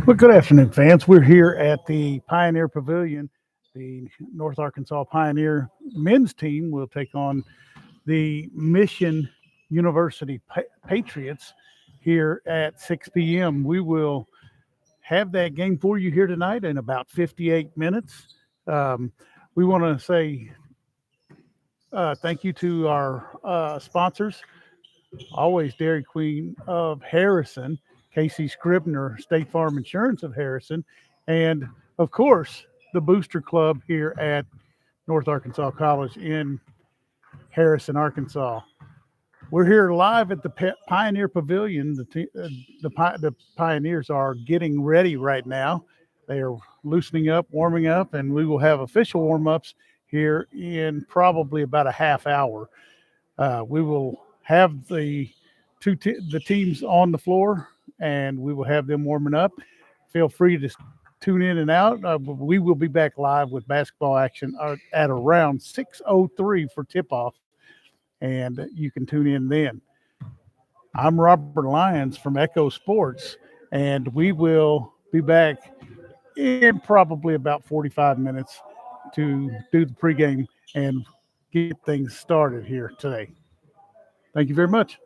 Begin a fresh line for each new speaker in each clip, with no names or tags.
Well, good afternoon, fans. We're here at the Pioneer Pavilion. The North Arkansas Pioneer men's team will take on the Mission University Patriots here at 6 p.m. We will have that game for you here tonight in about 58 minutes. We want to say thank you to our sponsors, always Dairy Queen of Harrison, Casey Scribner, State Farm Insurance of Harrison, and of course, the Booster Club here at North Arkansas College in Harrison, Arkansas. We're here live at the Pioneer Pavilion. The Pioneers are getting ready right now. They are loosening up, warming up, and we will have official warm ups here in probably about a half hour. We will have the teams on the floor, and we will have them warming up. Feel free to tune in and out. We will be back live with basketball action at around 6:03 for tip-off, and you can tune in then. I'm Robert Lyons from Echo Sports, and we will be back in probably about 45 minutes to do the pregame and get things started here today. Thank you very much.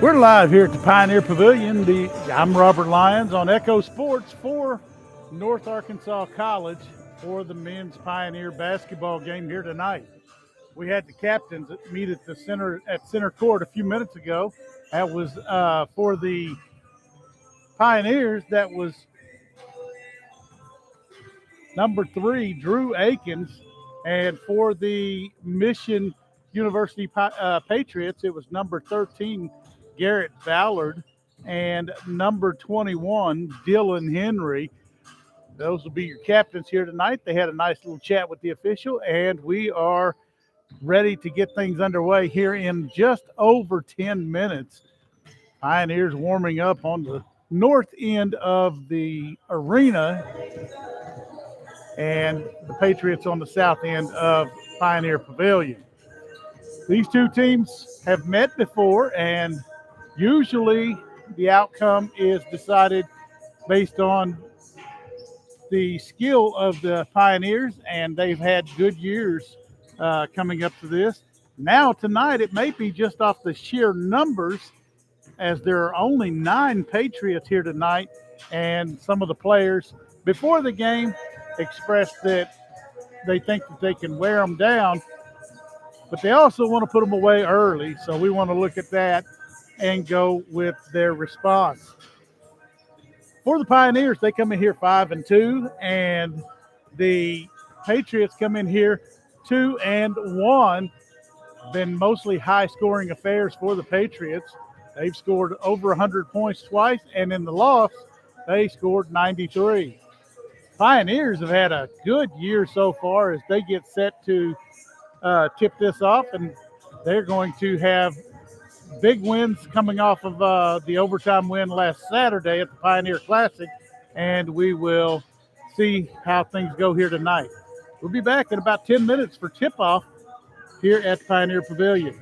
We're live here at the Pioneer Pavilion. I'm Robert Lyons on Echo Sports for North Arkansas College for the men's Pioneer basketball game here tonight. We had the captains meet at the center court a few minutes ago. That was for the Pioneers. That was number 3, Drew Akins, and for the Mission University Patriots, it was number 13, Garrett Ballard, and number 21, Dylan Henry. Those will be your captains here tonight. They had a nice little chat with the official, and we are ready to get things underway here in just over 10 minutes. Pioneers warming up on the north end of the arena, and the Patriots on the south end of Pioneer Pavilion. These two teams have met before, and usually the outcome is decided based on the skill of the Pioneers, and they've had good years coming up to this. Now, tonight, it may be just off the sheer numbers, as there are only 9 Patriots here tonight, and some of the players before the game expressed that they think that they can wear them down, but they also want to put them away early. So we want to look at that and go with their response. For the Pioneers, they come in here 5-2, and the Patriots come in here 2-1. Been mostly high-scoring affairs for the Patriots. They've scored over 100 points twice, and in the loss, they scored 93. Pioneers have had a good year so far as they get set to tip this off, and they're going to have big wins coming off of the overtime win last Saturday at the Pioneer Classic, and we will see how things go here tonight. We'll be back in about 10 minutes for tip-off here at Pioneer Pavilion.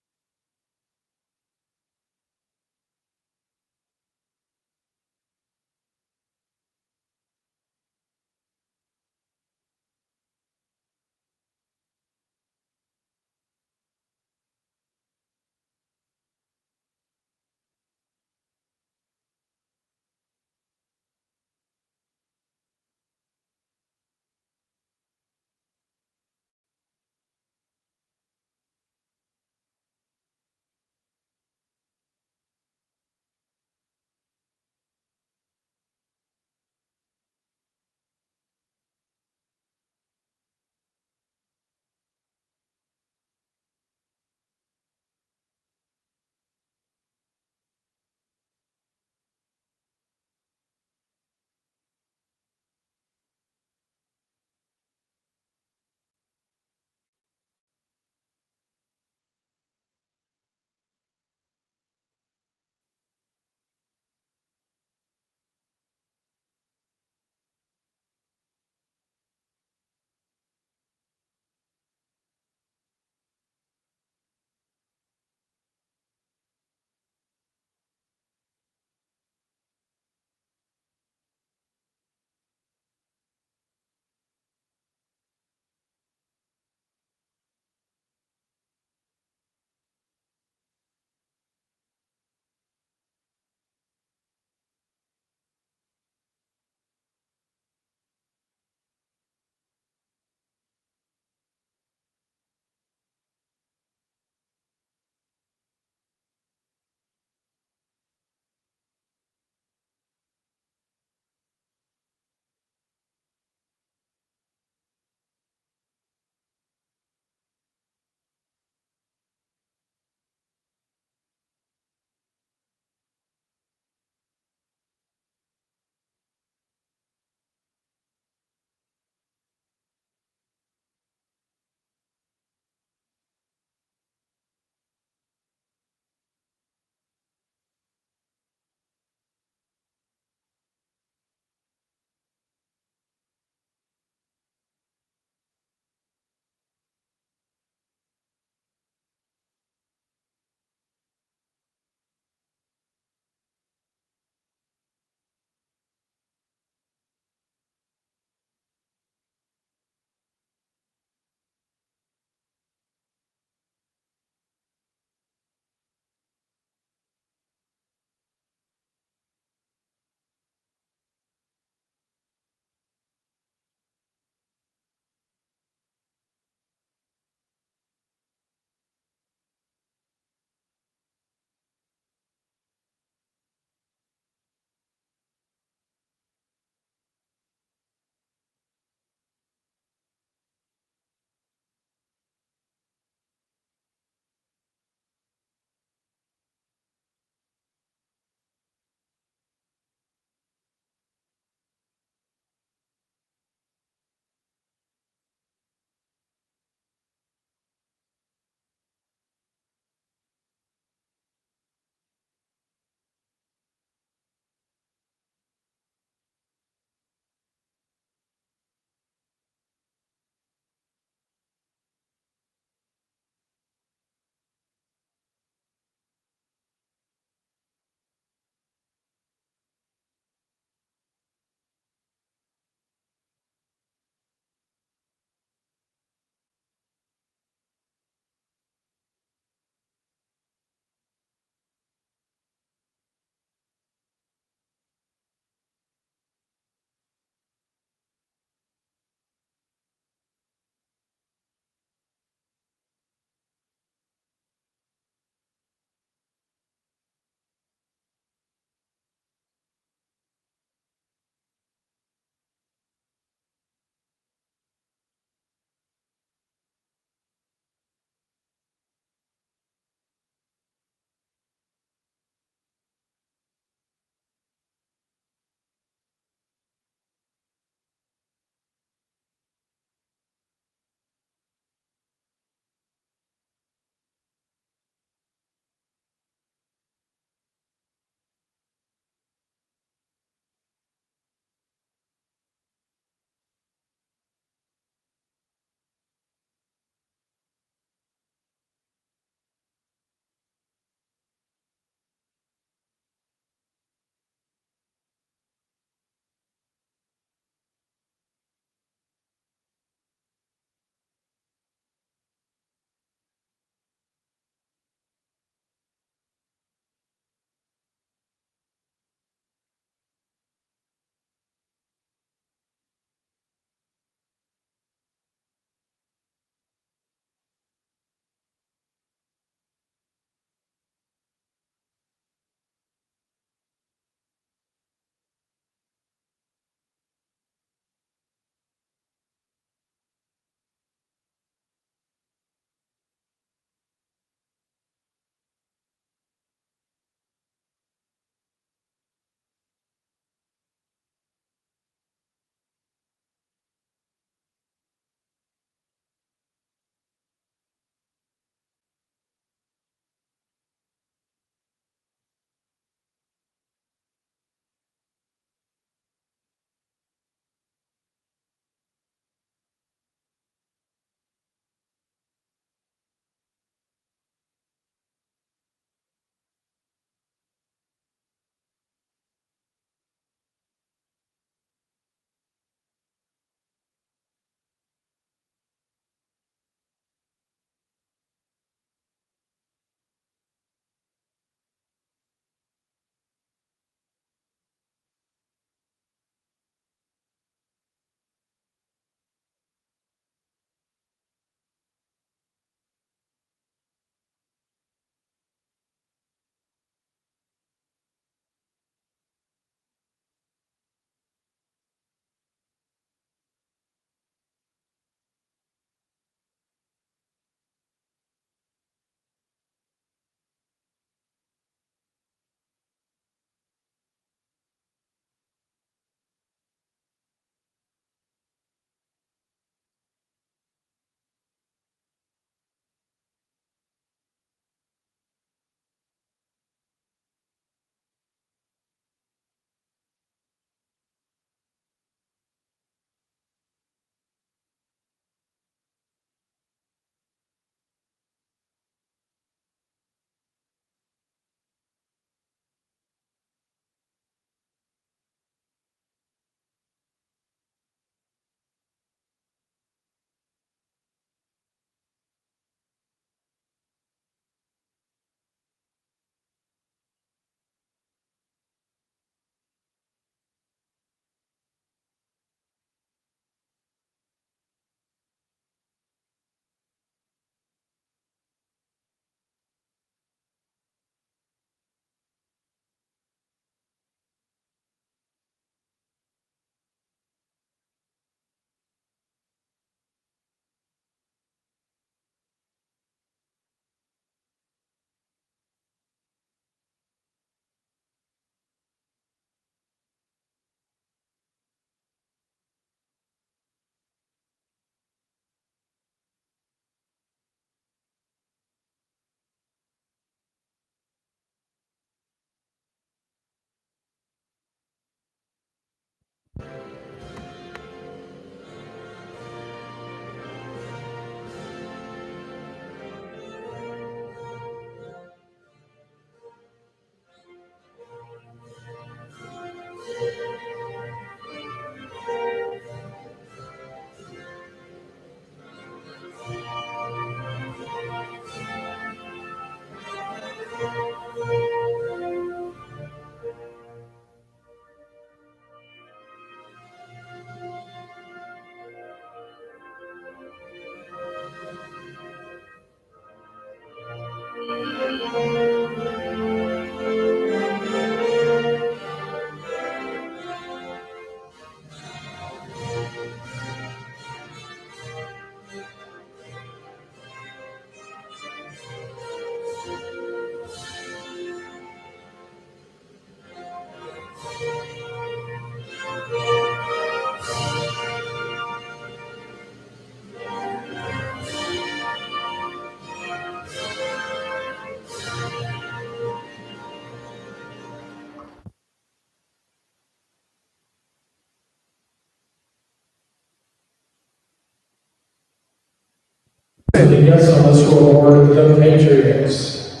Yes, on the scoreboard, the Patriots.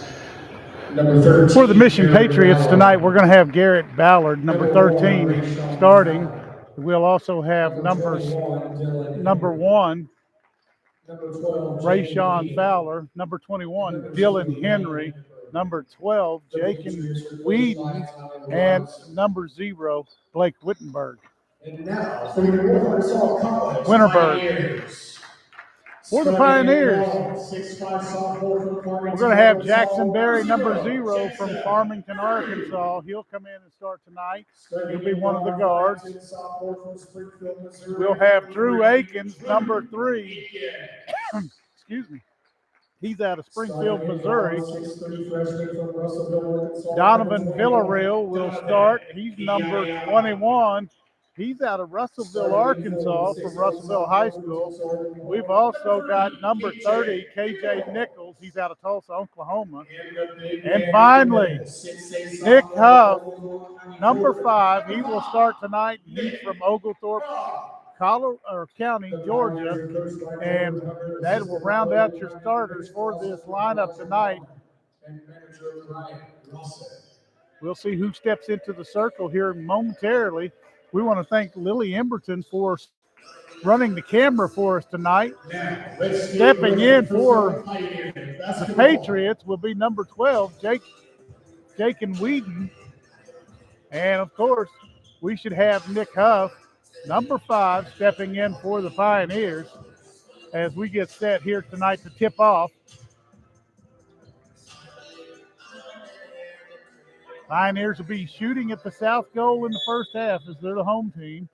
Number 13.
For the Mission Patriots tonight, we're going to have Garrett Ballard, number 13, starting. We'll also have number 1,
Number 12,
Rayshawn Fowler, number 21, Dylan Henry, number 12, Jakin Whedon, and number 0, Blake Wittenberg.
And now, for your Warsaw Complex
Winterberg. For the Pioneers, we're going to have Jackson Berry, number 0, from Farmington, Arkansas. He'll come in and start tonight. He'll be one of the guards. We'll have Drew Akins, number 3. Excuse me. He's out of Springfield, Missouri. Donovan Villarreal will start. He's number 21. He's out of Russellville, Arkansas, from Russellville High School. We've also got number 30, KJ Nichols. He's out of Tulsa, Oklahoma. And finally, Nick Huff, number 5. He will start tonight. He's from Oglethorpe County, Georgia. And that will round out your starters for this lineup tonight. We'll see who steps into the circle here momentarily. We want to thank Lily Emberton for running the camera for us tonight. Stepping in for the Patriots will be number 12, Jakin Whedon. And, of course, we should have Nick Huff, number 5, stepping in for the Pioneers as we get set here tonight to tip off. Pioneers will be shooting at the south goal in the first half as they're the home team.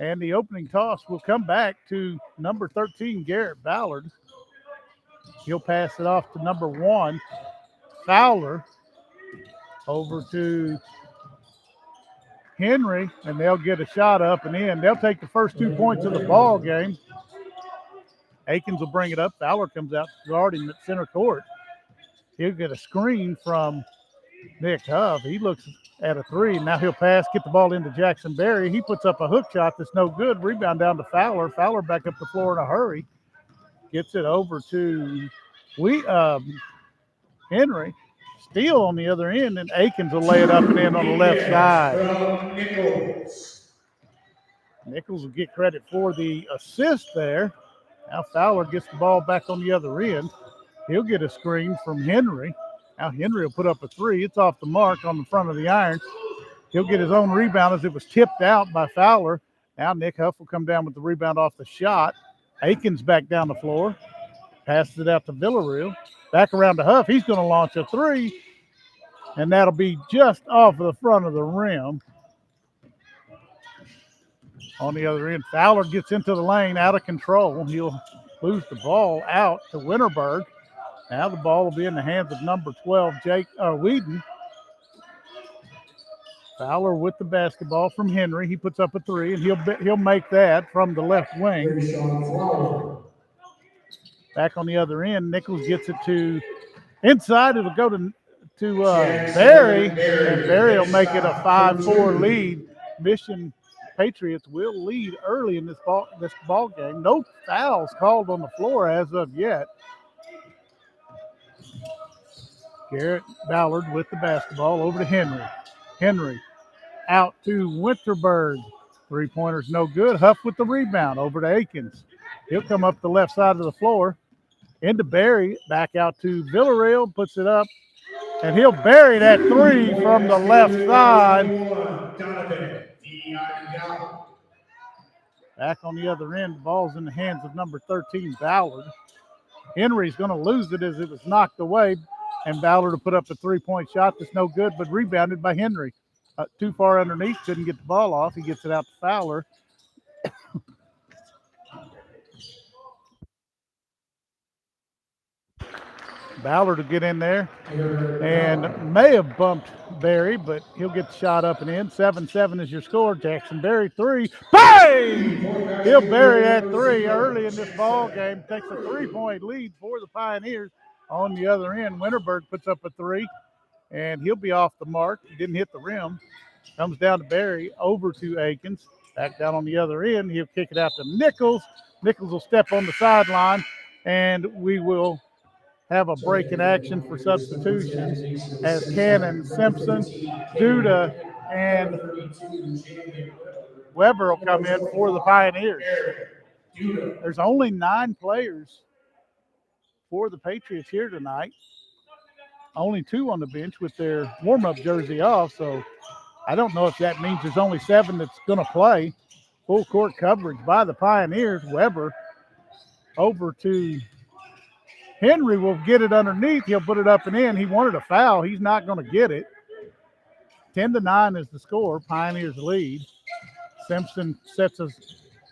And the opening toss will come back to number 13, Garrett Ballard. He'll pass it off to number 1, Fowler, over to Henry, and they'll get a shot up and in. They'll take the first 2 points of the ball game. Akins will bring it up. Fowler comes out to guard him at center court. He'll get a screen from Nick Huff. He looks at a 3. Now he'll pass, get the ball into Jackson Berry. He puts up a hook shot that's no good. Rebound down to Fowler. Fowler back up the floor in a hurry. Gets it over to Henry. Steele on the other end, and Akins will lay it up and in on the left side. Nichols will get credit for the assist there. Now Fowler gets the ball back on the other end. He'll get a screen from Henry. Now Henry will put up a 3. It's off the mark on the front of the iron. He'll get his own rebound as it was tipped out by Fowler. Now Nick Huff will come down with the rebound off the shot. Akins back down the floor. Passes it out to Villarreal. Back around to Huff. He's going to launch a 3. And that'll be just off of the front of the rim. On the other end, Fowler gets into the lane, out of control. He'll lose the ball out to Winterberg. Now the ball will be in the hands of number 12, Whedon. Fowler with the basketball from Henry. He puts up a 3, and he'll make that from the left wing. Back on the other end, Nichols gets it to inside. It'll go to Berry, and Berry will make it a 5-4 lead. Mission Patriots will lead early in this ball game. No fouls called on the floor as of yet. Garrett Ballard with the basketball over to Henry. Henry out to Winterberg. 3-pointer's no good. Huff with the rebound over to Akins. He'll come up the left side of the floor into Berry. Back out to Villarreal. Puts it up And he'll bury that three from the left side. Back on the other end, the ball's in the hands of number 13, Ballard. Henry's going to lose it as it was knocked away, and Ballard will put up a three-point shot that's no good, but rebounded by Henry. Too far underneath, couldn't get the ball off. He gets it out to Fowler. Ballard will get in there and may have bumped Berry, but he'll get the shot up and in. 7-7 is your score. Jackson Berry, three. Bang! He'll bury that three early in this ball game. Takes a 3-point lead for the Pioneers. On the other end, Winterberg puts up a three, and he'll be off the mark. He didn't hit the rim. Comes down to Berry, over to Akins. Back down on the other end. He'll kick it out to Nichols. Nichols will step on the sideline, and we will have a break in action for substitutions as Cannon, Simpson, Duda, and Weber will come in for the Pioneers. There's only 9 players for the Patriots here tonight. Only 2 on the bench with their warm-up jersey off, so I don't know if that means there's only 7 that's going to play. Full court coverage by the Pioneers. Weber over to Henry will get it underneath. He'll put it up and in. He wanted a foul. He's not going to get it. 10-9 is the score. Pioneers lead. Simpson sets a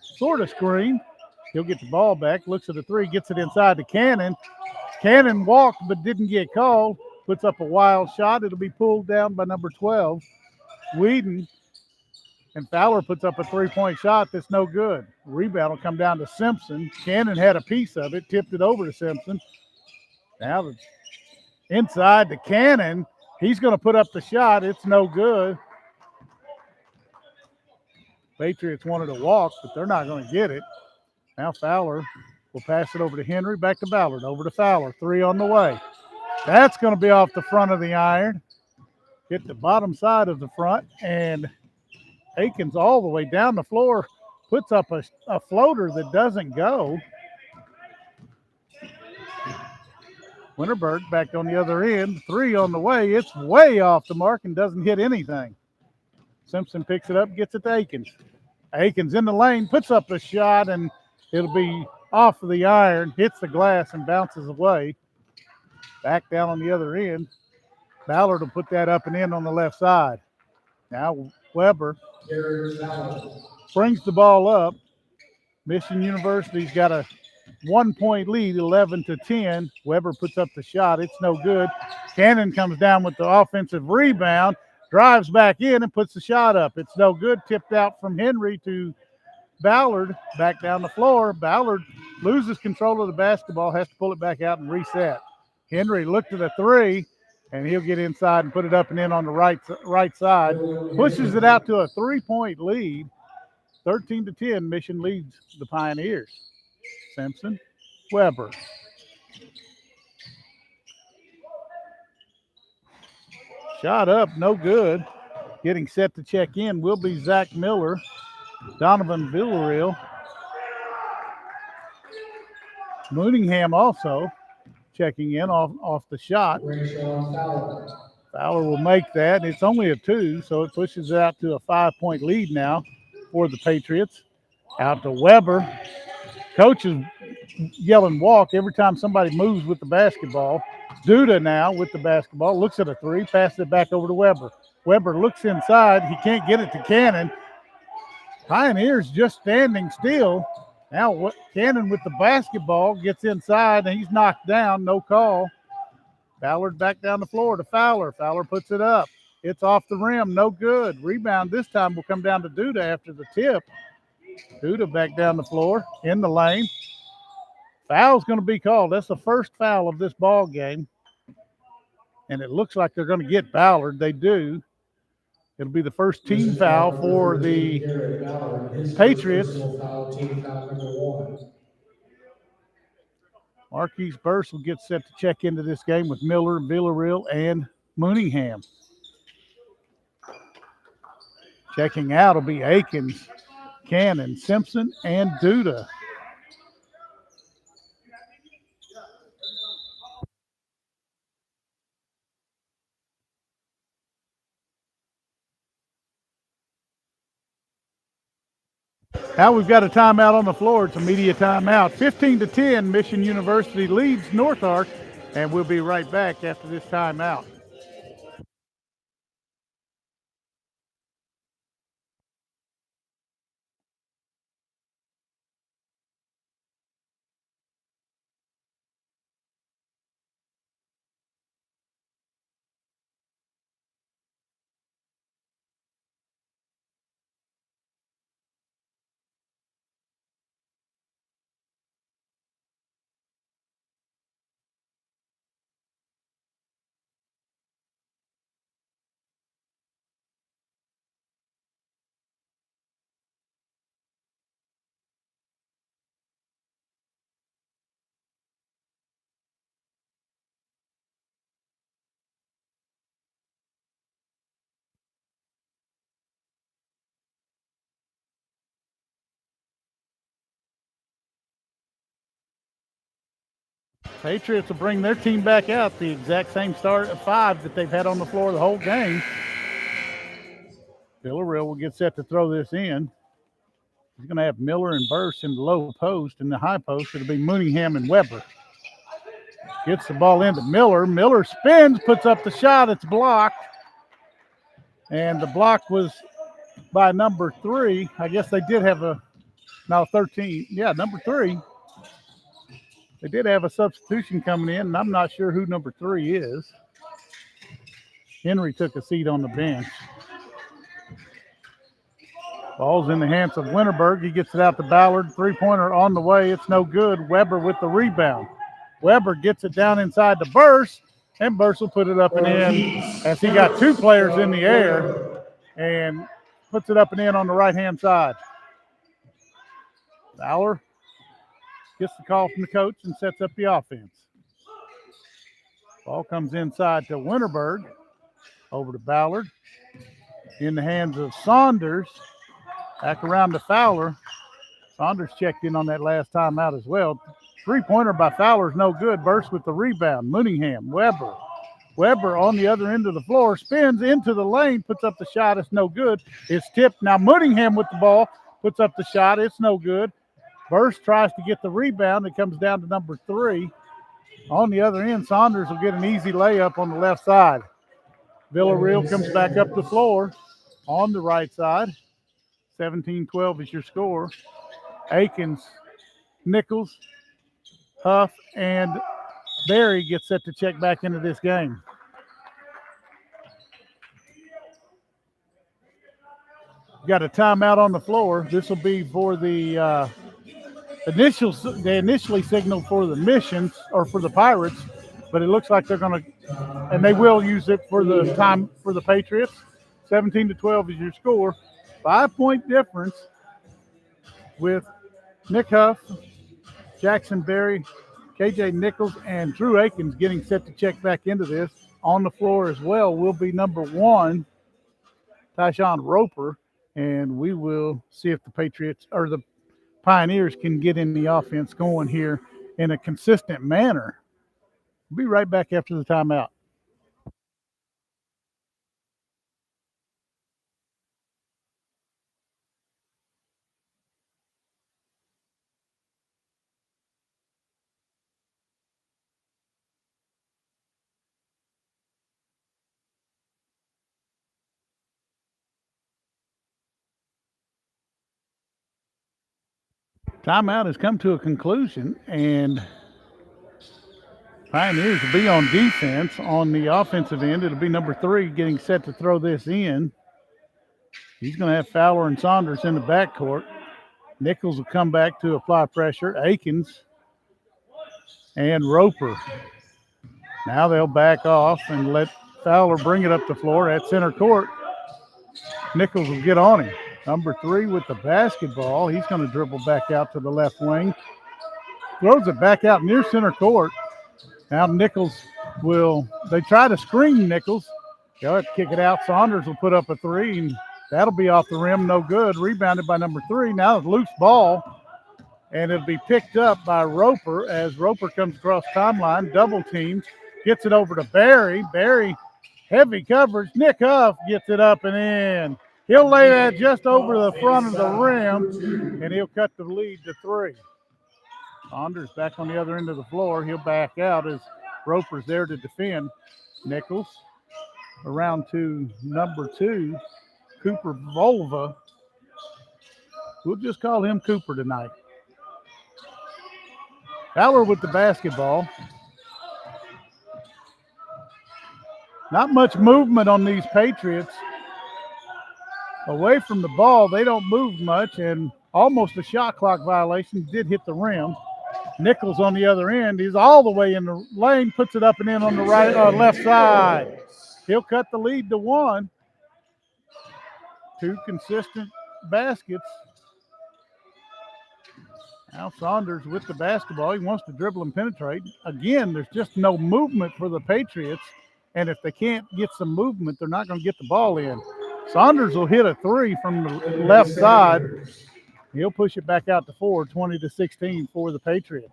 sort of screen. He'll get the ball back. Looks at the three. Gets it inside to Cannon. Cannon walked but didn't get called. Puts up a wild shot. It'll be pulled down by number 12, Whedon. And Fowler puts up a three-point shot that's no good. Rebound will come down to Simpson. Cannon had a piece of it. Tipped it over to Simpson. Now inside to Cannon. He's going to put up the shot. It's no good. Patriots wanted to walk, but they're not going to get it. Now Fowler will pass it over to Henry. Back to Ballard. Over to Fowler. Three on the way. That's going to be off the front of the iron. Hit the bottom side of the front. And Akins all the way down the floor. Puts up a floater that doesn't go. Winterberg back on the other end. Three on the way. It's way off the mark and doesn't hit anything. Simpson picks it up, gets it to Akins. Akins in the lane, puts up a shot, and it'll be off of the iron, hits the glass, and bounces away. Back down on the other end. Ballard will put that up and in on the left side. Now Weber brings the ball up. Mission University's got a 1-point lead, 11-10. Weber puts up the shot. It's no good. Cannon comes down with the offensive rebound, drives back in and puts the shot up. It's no good. Tipped out from Henry to Ballard. Back down the floor. Ballard loses control of the basketball, has to pull it back out and reset. Henry looked at a three, and he'll get inside and put it up and in on the right side. Pushes it out to a 3-point lead. 13-10, Mission leads the Pioneers. Simpson, Weber. Shot up, no good. Getting set to check in will be Zach Miller, Donovan Villarreal. Mooningham also checking in off the shot. Fowler will make that. It's only a 2, so it pushes it out to a 5-point lead now for the Patriots. Out to Weber. Coach is yelling walk every time somebody moves with the basketball. Duda now with the basketball. Looks at a three. Passes it back over to Weber. Weber looks inside. He can't get it to Cannon. Pioneers just standing still. Now Cannon with the basketball gets inside, and he's knocked down. No call. Ballard back down the floor to Fowler. Fowler puts it up. It's off the rim. No good. Rebound this time will come down to Duda after the tip. Duda back down the floor in the lane. Foul's going to be called. That's the first foul of this ball game. And it looks like they're going to get Ballard. They do. It'll be the first team foul for the Patriots. Marquise Burst will get set to check into this game with Miller, Villarreal, and Mooningham. Checking out will be Akins, Cannon, Simpson, and Duda. Now we've got a timeout on the floor. It's a media timeout. 15-10, Mission University leads North Ark, and we'll be right back after this timeout. Patriots will bring their team back out, the exact same start of 5 that they've had on the floor the whole game. Villarreal will get set to throw this in. He's going to have Miller and Burse in the low post. In the high post, it'll be Mooneyham and Weber. Gets the ball into Miller. Miller spins, puts up the shot. It's blocked. And the block was by number 3. I guess they did have 13. Yeah, number 3. They did have a substitution coming in, and I'm not sure who number 3 is. Henry took a seat on the bench. Ball's in the hands of Winterberg. He gets it out to Ballard. Three-pointer on the way. It's no good. Weber with the rebound. Weber gets it down inside to Burse, and Burse will put it up and in as he got 2 players in the air and puts it up and in on the right-hand side. Fowler gets the call from the coach and sets up the offense. Ball comes inside to Winterberg. Over to Ballard. In the hands of Saunders. Back around to Fowler. Saunders checked in on that last time out as well. Three-pointer by Fowler is no good. Burst with the rebound. Mooneyham, Weber. Weber on the other end of the floor. Spins into the lane. Puts up the shot. It's no good. It's tipped. Now Mooneyham with the ball. Puts up the shot. It's no good. Burst tries to get the rebound. It comes down to number 3. On the other end, Saunders will get an easy layup on the left side. Villarreal comes back up the floor on the right side. 17-12 is your score. Akins, Nichols, Huff, and Berry get set to check back into this game. Got a timeout on the floor. This will be for the they initially signaled for the Missions or for the Pirates, but it looks like they're going to, and they will use it for the time for the Patriots. 17-12 is your score. 5-point difference with Nick Huff, Jackson Berry, KJ Nichols, and Drew Akins getting set to check back into this. On the floor as well will be number 1, Tyshawn Roper, and we will see if the Patriots or the Pioneers can get in the offense going here in a consistent manner. We'll be right back after the timeout. Timeout has come to a conclusion, and Pioneers will be on defense. On the offensive end, it'll be number 3 getting set to throw this in. He's going to have Fowler and Saunders in the backcourt. Nichols will come back to apply pressure. Akins and Roper. Now they'll back off and let Fowler bring it up the floor at center court. Nichols will get on him. Number 3 with the basketball. He's going to dribble back out to the left wing. Throws it back out near center court. Now Nichols they try to screen Nichols. They'll have to kick it out. Saunders will put up a 3, and that'll be off the rim. No good. Rebounded by number 3. Now it's loose ball, and it'll be picked up by Roper as Roper comes across timeline, double teamed, gets it over to Berry. Berry, heavy coverage. Nick Huff gets it up and in. He'll lay that just over the front of the rim, and he'll cut the lead to 3. Saunders back on the other end of the floor. He'll back out as Roper's there to defend. Nichols around to number 2, Cooper Volva. We'll just call him Cooper tonight. Fowler with the basketball. Not much movement on these Patriots. Away from the ball, they don't move much, and almost a shot clock violation. Did hit the rim. Nichols on the other end. He's all the way in the lane, puts it up and in on the left side. He'll cut the lead to 1. 2 consistent baskets. Now Saunders with the basketball. He wants to dribble and penetrate. Again, there's just no movement for the Patriots. And if they can't get some movement, they're not going to get the ball in. Saunders will hit a 3 from the left side. He'll push it back out to 4, 20-16 for the Patriots.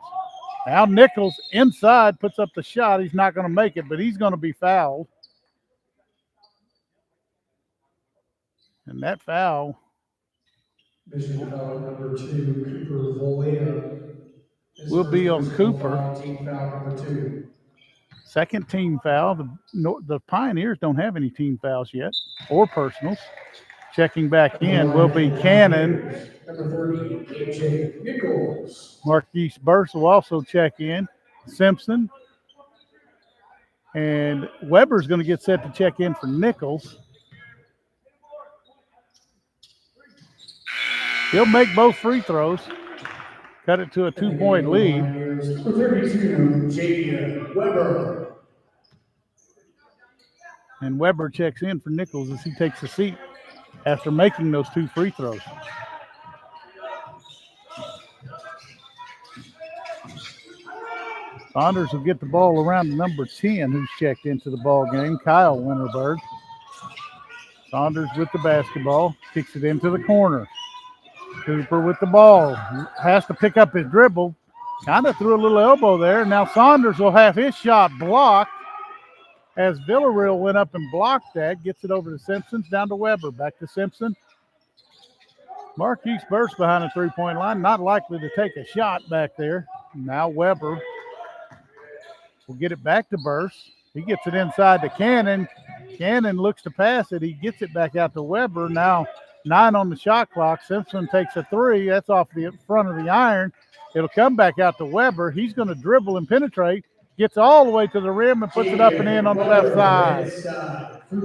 Now Nichols inside puts up the shot. He's not going to make it, but he's going to be fouled. And that foul.
Mission foul number 2, Cooper Volea.
Will be on Cooper.
Team foul number 2.
Second team foul. The Pioneers don't have any team fouls yet or personals. Checking back in will be Cannon.
Number 30, AJ Nichols.
Marquise Burst will also check in. Simpson. And Weber's going to get set to check in for Nichols. He'll make both free throws. Cut it to a 2-point lead.
Number 32, Jacob Weber.
And Weber checks in for Nichols as he takes a seat after making those 2 free throws. Saunders will get the ball around to number 10, who's checked into the ball game, Kyle Winterberg. Saunders with the basketball, kicks it into the corner. Cooper with the ball, has to pick up his dribble, kind of threw a little elbow there. Now Saunders will have his shot blocked as Villarreal went up and blocked that, gets it over to Simpson, down to Weber, back to Simpson. Marquise Burst behind the 3-point line, not likely to take a shot back there. Now Weber will get it back to Burst. He gets it inside to Cannon. Cannon looks to pass it. He gets it back out to Weber. Now 9 on the shot clock. Simpson takes a 3. That's off the front of the iron. It'll come back out to Weber. He's going to dribble and penetrate. Gets all the way to the rim and puts it up and in on the left side.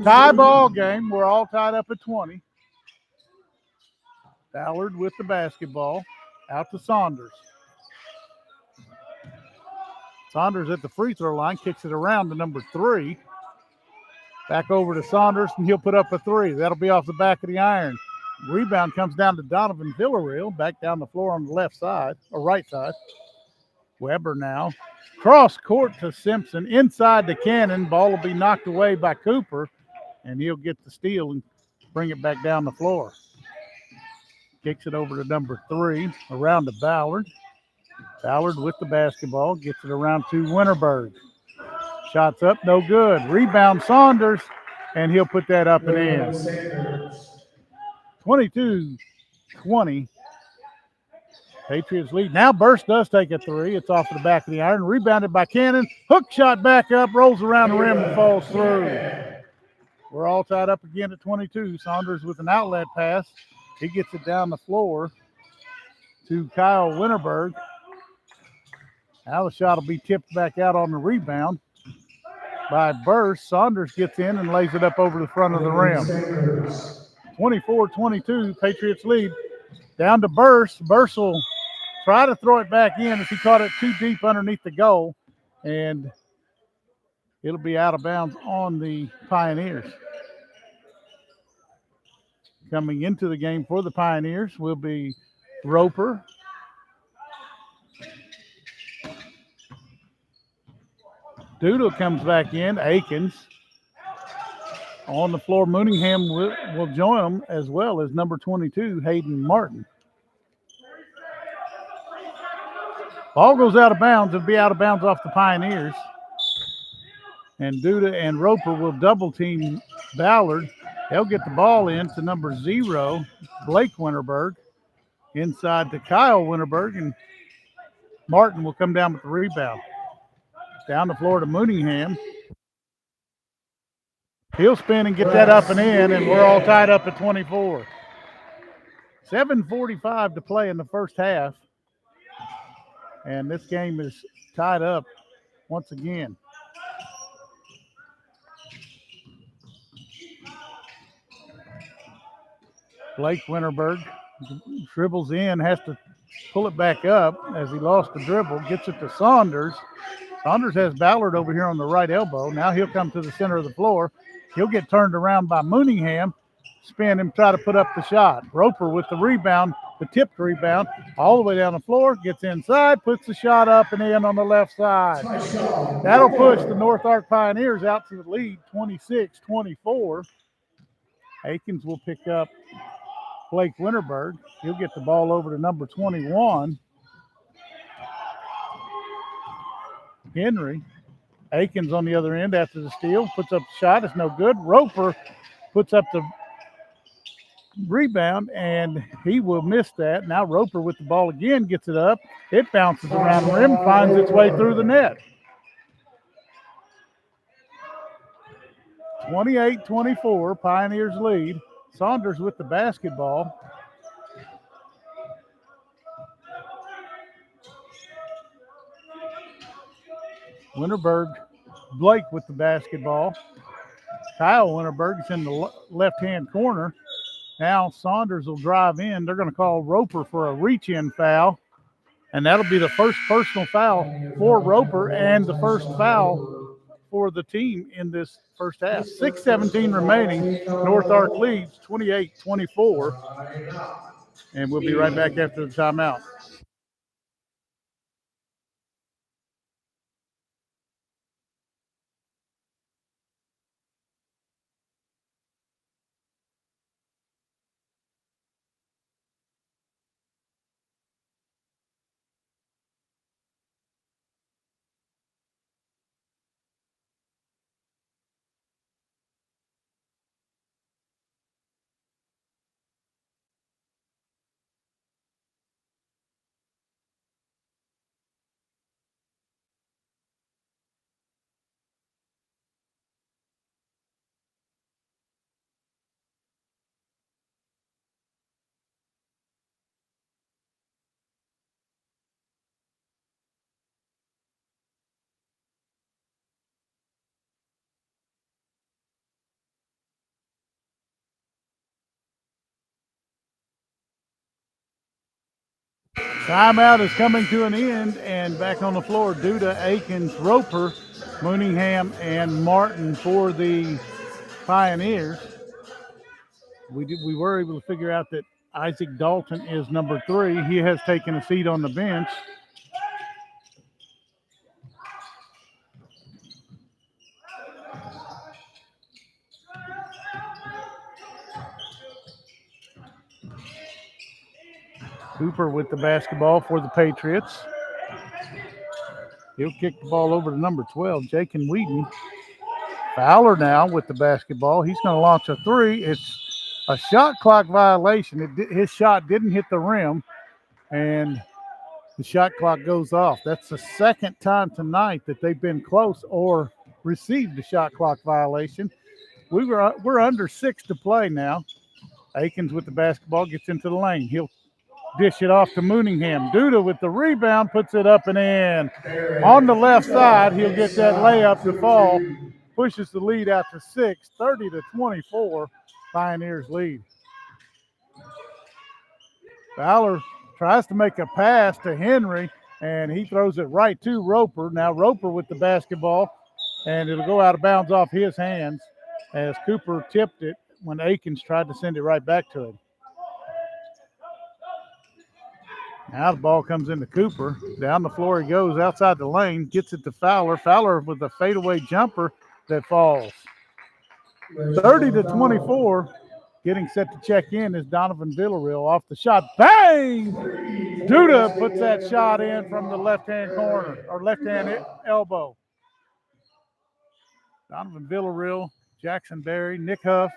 Tie ball game. We're all tied up at 20. Ballard with the basketball. Out to Saunders. Saunders at the free throw line. Kicks it around to number 3. Back over to Saunders, and he'll put up a 3. That'll be off the back of the iron. Rebound comes down to Donovan Villarreal. Back down the floor on the left side, or right side. Weber now. Cross court to Simpson. Inside to Cannon. Ball will be knocked away by Cooper, and he'll get the steal and bring it back down the floor. Kicks it over to number 3, around to Ballard. Ballard with the basketball. Gets it around to Winterberg. Shots up, no good. Rebound Saunders, and he'll put that up and in. 22-20. Patriots lead. Now Burst does take a 3. It's off the back of the iron. Rebounded by Cannon. Hook shot back up, rolls around the rim and falls through. We're all tied up again at 22. Saunders with an outlet pass. He gets it down the floor to Kyle Winterberg. Now the shot will be tipped back out on the rebound by Burst. Saunders gets in and lays it up over the front of the rim. 24-22, Patriots lead. Down to Burst. Burst will try to throw it back in as he caught it too deep underneath the goal, and it'll be out of bounds on the Pioneers. Coming into the game for the Pioneers will be Roper. Doodle comes back in. Akins. On the floor, Mooningham will join them, as well as number 22, Hayden Martin. Ball goes out of bounds. It'll be out of bounds off the Pioneers. And Duda and Roper will double team Ballard. They'll get the ball in to number 0, Blake Winterberg. Inside to Kyle Winterberg, and Martin will come down with the rebound. Down the floor to Mooningham. He'll spin and get that up and in, and we're all tied up at 24. 7:45 to play in the first half, and this game is tied up once again. Blake Winterberg dribbles in, has to pull it back up as he lost the dribble, gets it to Saunders. Saunders has Ballard over here on the right elbow. Now he'll come to the center of the floor. He'll get turned around by Mooningham, spin him, try to put up the shot. Roper with the rebound, the tipped rebound, all the way down the floor, gets inside, puts the shot up and in on the left side. That'll push the North Ark Pioneers out to the lead, 26-24. Akins will pick up Blake Winterberg. He'll get the ball over to number 21, Henry. Akins on the other end after the steal, puts up the shot, it's no good. Roper puts up the rebound, and he will miss that. Now Roper with the ball again, gets it up. It bounces around the rim, finds its way through the net. 28-24, Pioneers lead. Saunders with the basketball. Winterberg, Blake with the basketball. Kyle Winterberg is in the left-hand corner. Now Saunders will drive in. They're going to call Roper for a reach-in foul, and that'll be the first personal foul for Roper and the first foul for the team in this first half. 6:17 remaining. North Ark leads 28-24, and we'll be right back after the timeout. Timeout is coming to an end, and back on the floor, Duda, Akins, Roper, Mooningham, and Martin for the Pioneers. We were able to figure out that Isaac Dalton is number 3. He has taken a seat on the bench. Cooper with the basketball for the Patriots. He'll kick the ball over to number 12, Jakin Wheaton. Fowler now with the basketball. He's going to launch a 3. It's a shot clock violation. His shot didn't hit the rim, and the shot clock goes off. That's the second time tonight that they've been close or received a shot clock violation. We're under 6 to play now. Akins with the basketball gets into the lane. He'll dish it off to Mooningham. Duda with the rebound, puts it up and in. On the left side, he'll get that layup to fall. Pushes the lead out to 6, 30-24. Pioneers lead. Fowler tries to make a pass to Henry, and he throws it right to Roper. Now Roper with the basketball, and it'll go out of bounds off his hands as Cooper tipped it when Akins tried to send it right back to him. Now the ball comes into Cooper. Down the floor he goes, outside the lane, gets it to Fowler. Fowler with a fadeaway jumper that falls. 30-24. Getting set to check in is Donovan Villarreal off the shot. Bang! Duda puts that shot in from the left-hand corner, or left-hand elbow. Donovan Villarreal, Jackson Berry, Nick Huff,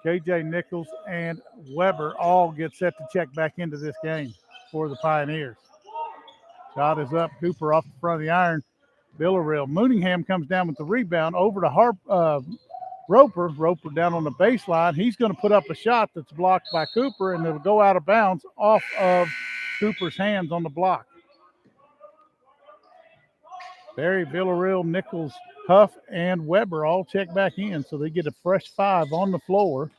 KJ Nichols and Weber all get set to check back into this game for the Pioneers. Shot is up. Cooper off the front of the iron. Villarreal. Mooningham comes down with the rebound over to Roper. Roper down on the baseline. He's going to put up a shot that's blocked by Cooper, and it'll go out of bounds off of Cooper's hands on the block. Barry, Villarreal, Nichols, Huff, and Weber all check back in, so they get a fresh 5 on the floor.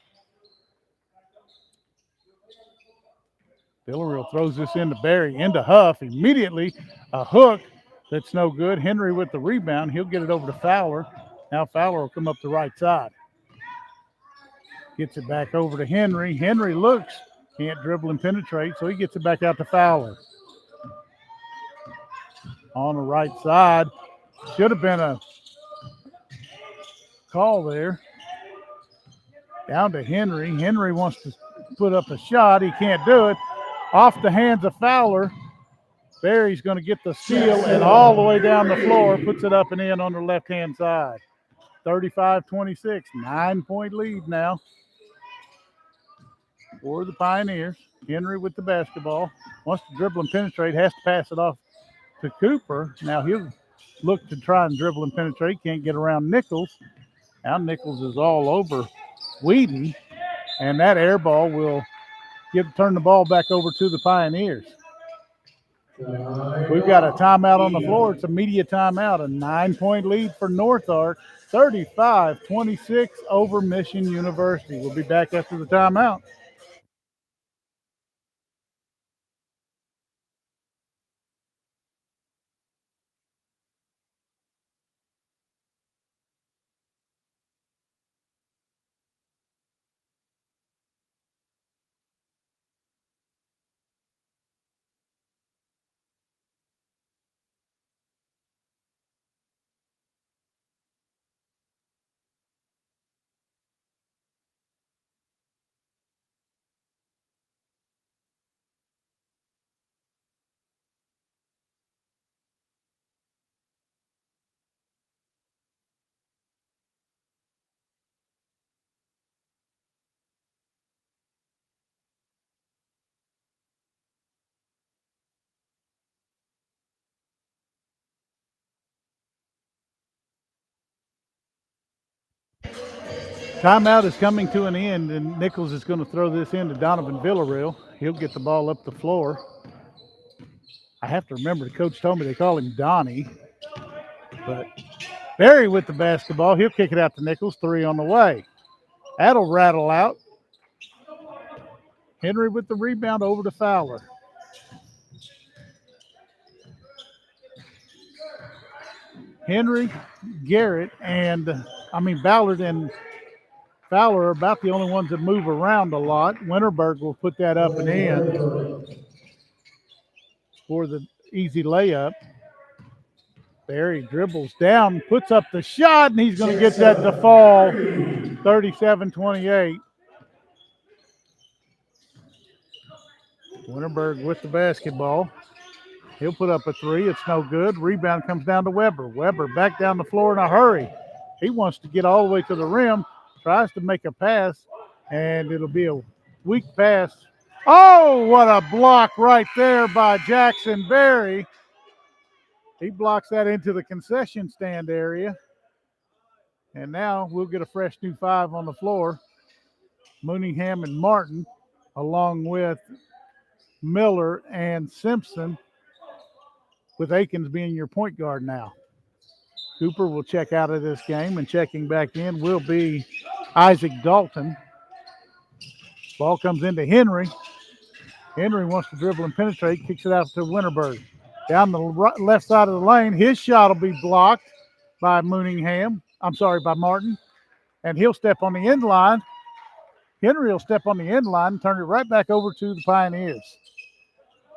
Villarreal throws this into Barry, into Huff. Immediately, a hook that's no good. Henry with the rebound. He'll get it over to Fowler. Now Fowler will come up the right side. Gets it back over to Henry. Henry looks, can't dribble and penetrate, so he gets it back out to Fowler. On the right side, should have been a call there. Down to Henry. Henry wants to put up a shot. He can't do it. Off the hands of Fowler. Barry's going to get the steal and all the way down the floor, puts it up and in on the left-hand side. 35-26, 9-point lead now for the Pioneers. Henry with the basketball. Wants to dribble and penetrate, has to pass it off to Cooper. Now he'll look to try and dribble and penetrate, can't get around Nichols. Now Nichols is all over Whedon, and that air ball will turn the ball back over to the Pioneers. We've got a timeout on the floor. It's a media timeout. A 9-point lead for North Ark. 35-26 over Mission University. We'll be back after the timeout. Timeout is coming to an end, and Nichols is going to throw this into Donovan Villarreal. He'll get the ball up the floor. I have to remember, the coach told me they call him Donnie. But Barry with the basketball. He'll kick it out to Nichols. 3 on the way. That'll rattle out. Henry with the rebound over to Fowler. Henry, Garrett, and Ballard and Fowler are about the only ones that move around a lot. Winterberg will put that up and in for the easy layup. Barry dribbles down, puts up the shot, and he's going to get that to fall. 37-28. Winterberg with the basketball. He'll put up a 3. It's no good. Rebound comes down to Weber. Weber back down the floor in a hurry. He wants to get all the way to the rim. Tries to make a pass, and it'll be a weak pass. Oh, what a block right there by Jackson Berry. He blocks that into the concession stand area. And now we'll get a fresh new 5 on the floor. Mooningham and Martin, along with Miller and Simpson, with Akins being your point guard now. Cooper will check out of this game, and checking back in will be Isaac Dalton. Ball comes into Henry. Henry wants to dribble and penetrate, kicks it out to Winterberg. Down the left side of the lane, his shot will be blocked by by Martin. And he'll step on the end line. Henry will step on the end line and turn it right back over to the Pioneers.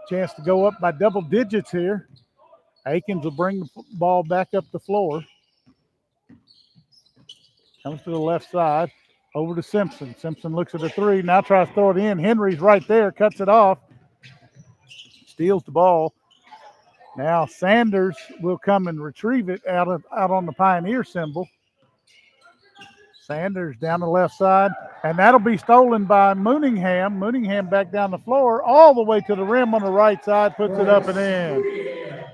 Chance to go up by double digits here. Akins will bring the ball back up the floor. Comes to the left side, over to Simpson. Simpson looks at the 3, now tries to throw it in. Henry's right there, cuts it off, steals the ball. Now Sanders will come and retrieve it out on the Pioneer symbol. Sanders down the left side, and that'll be stolen by Mooningham. Mooningham back down the floor, all the way to the rim on the right side, puts it up and in.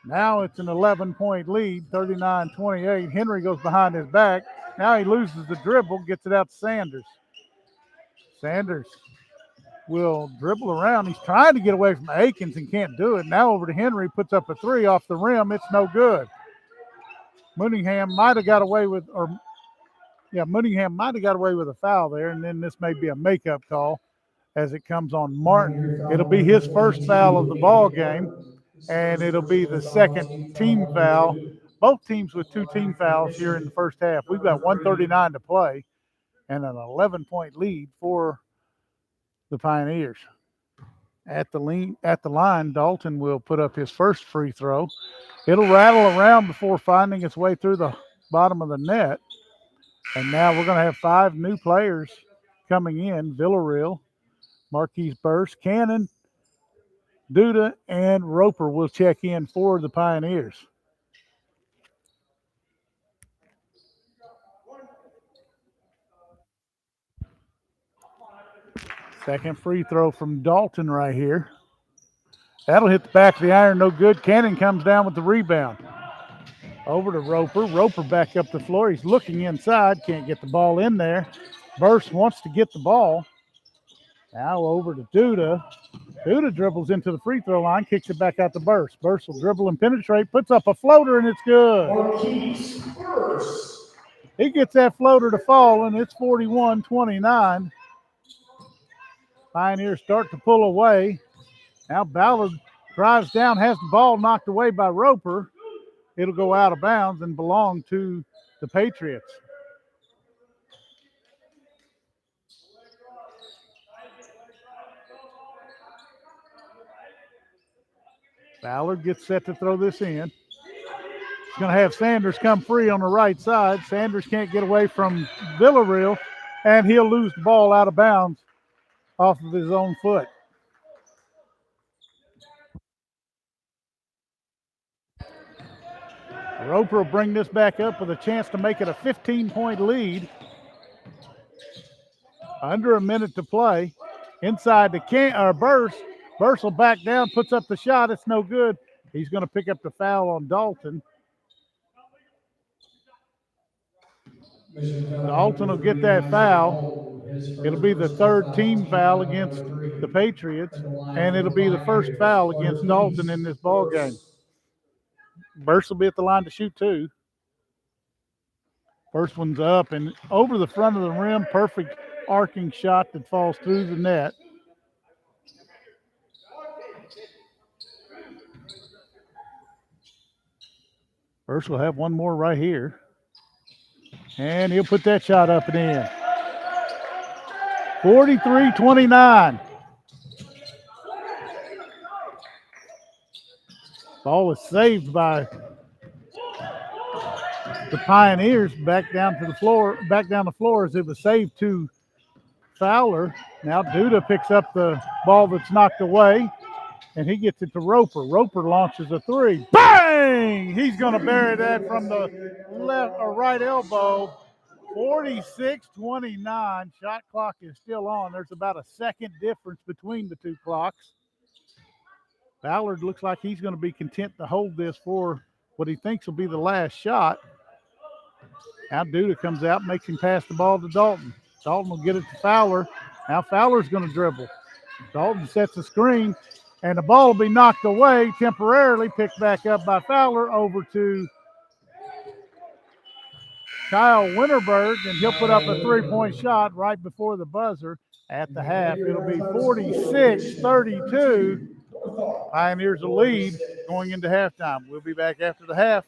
Now it's an 11-point lead, 39-28. Henry goes behind his back. Now he loses the dribble, gets it out to Sanders. Sanders will dribble around. He's trying to get away from Akins and can't do it. Now over to Henry, puts up a three off the rim. It's no good. Mooningham might have got away with, Mooningham might have got away with a foul there, and then this may be a makeup call as it comes on Martin. It'll be his first foul of the ball game, and it'll be the second team foul. Both teams with two team fouls here in the first half. We've got 1:39 to play and an 11-point lead for the Pioneers. At the line, Dalton will put up his first free throw. It'll rattle around before finding its way through the bottom of the net. And now we're going to have 5 new players coming in. Villarreal, Marquise Burst, Cannon, Duda, and Roper will check in for the Pioneers. Second free throw from Dalton right here. That'll hit the back of the iron, no good. Cannon comes down with the rebound. Over to Roper. Roper back up the floor. He's looking inside, can't get the ball in there. Burst wants to get the ball. Now over to Duda. Duda dribbles into the free throw line, kicks it back out to Burst. Burst will dribble and penetrate, puts up a floater, and it's good.
Marquise Burst.
He gets that floater to fall, and it's 41-29. Pioneers start to pull away. Now Ballard drives down, has the ball knocked away by Roper. It'll go out of bounds and belong to the Patriots. Ballard gets set to throw this in. He's going to have Sanders come free on the right side. Sanders can't get away from Villarreal, and he'll lose the ball out of bounds off of his own foot. Roper will bring this back up with a chance to make it a 15-point lead. Under a minute to play. Inside the Burst. Burst will back down, puts up the shot. It's no good. He's going to pick up the foul on Dalton. Dalton will get that foul. It'll be the third team foul against the Patriots, and it'll be the first foul against Dalton in this ball game. Burst will be at the line to shoot two. First one's up and over the front of the rim. Perfect arcing shot that falls through the net. Burst will have one more right here. And he'll put that shot up and in. 43-29. Ball was saved by the Pioneers back down the floor as it was saved to Fowler. Now Duda picks up the ball that's knocked away, and he gets it to Roper. Roper launches a three. Bang! He's going to bury that from the left or right elbow. 46-29. Shot clock is still on. There's about a second difference between the two clocks. Ballard looks like he's going to be content to hold this for what he thinks will be the last shot. Now Duda comes out, makes him pass the ball to Dalton. Dalton will get it to Fowler. Now Fowler's going to dribble. Dalton sets the screen, and the ball will be knocked away temporarily, picked back up by Fowler over to Kyle Winterberg, and he'll put up a three-point shot right before the buzzer at the half. It'll be 46-32. Pioneers a lead going into halftime. We'll be back after the half.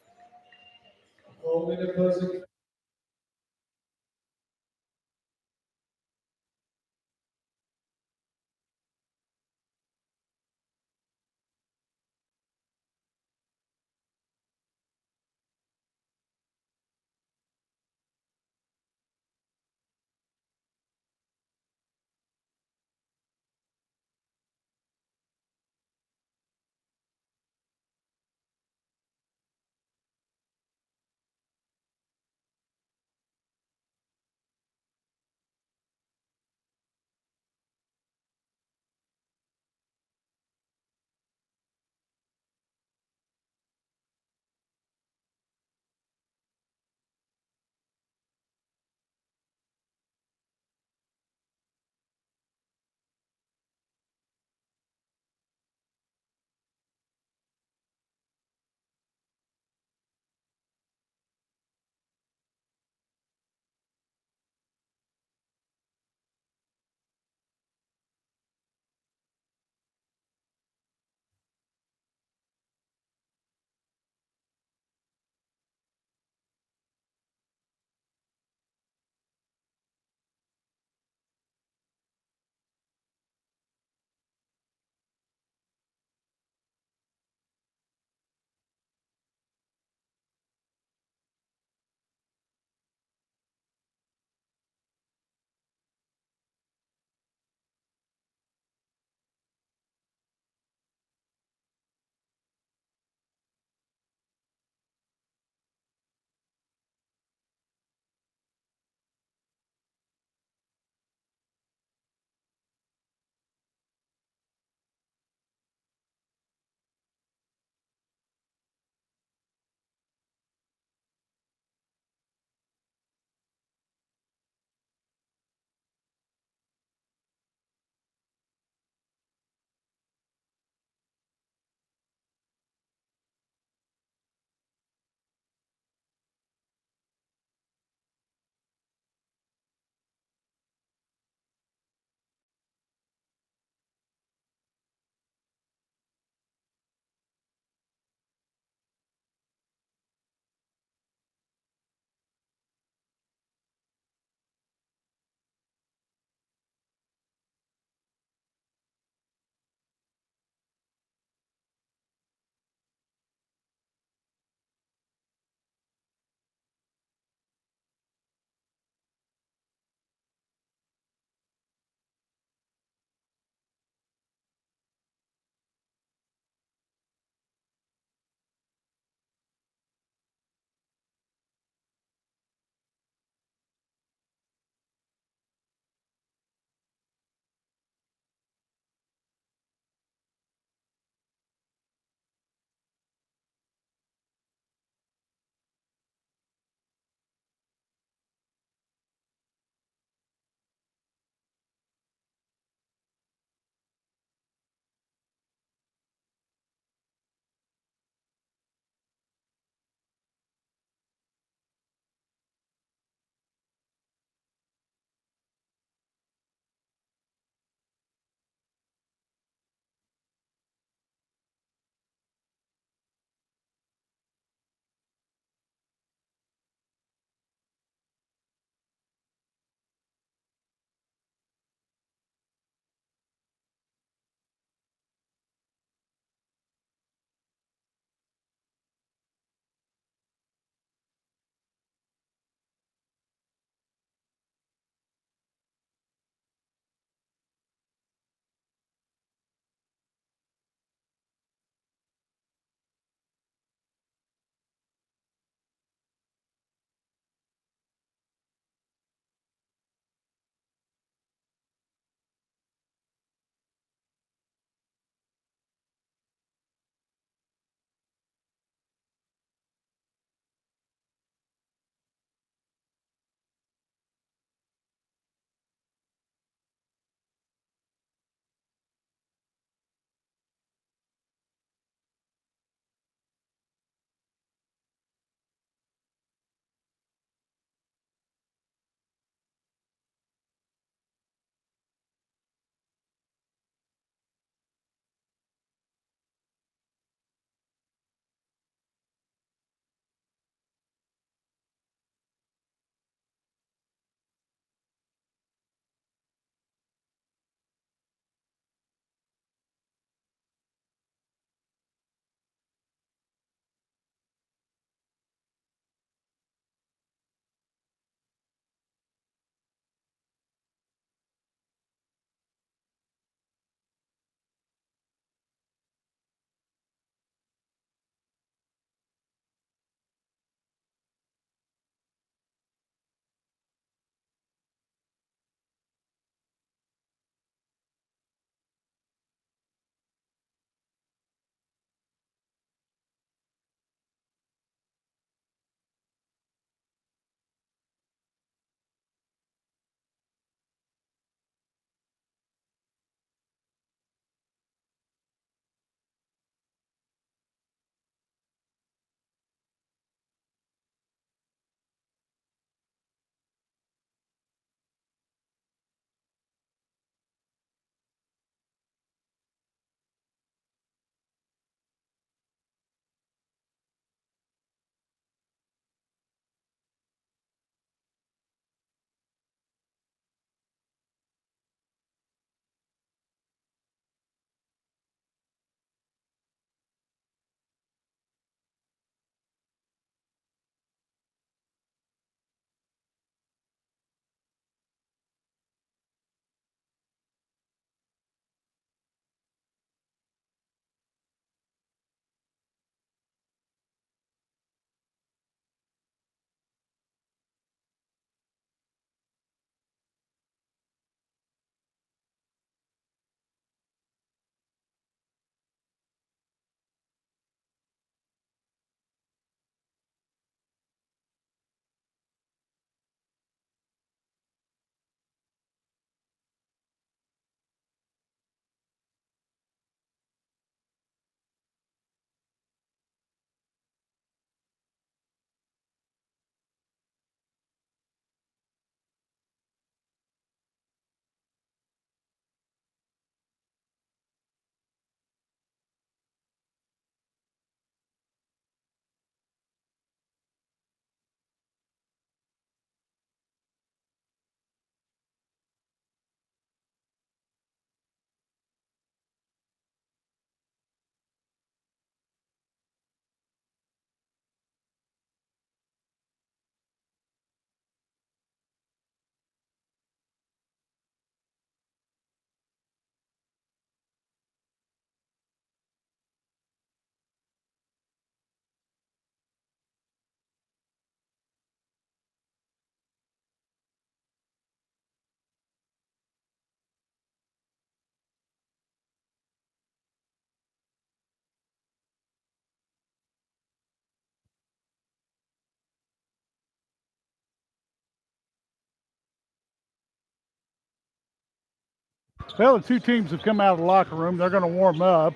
Well, the two teams have come out of the locker room. They're going to warm up,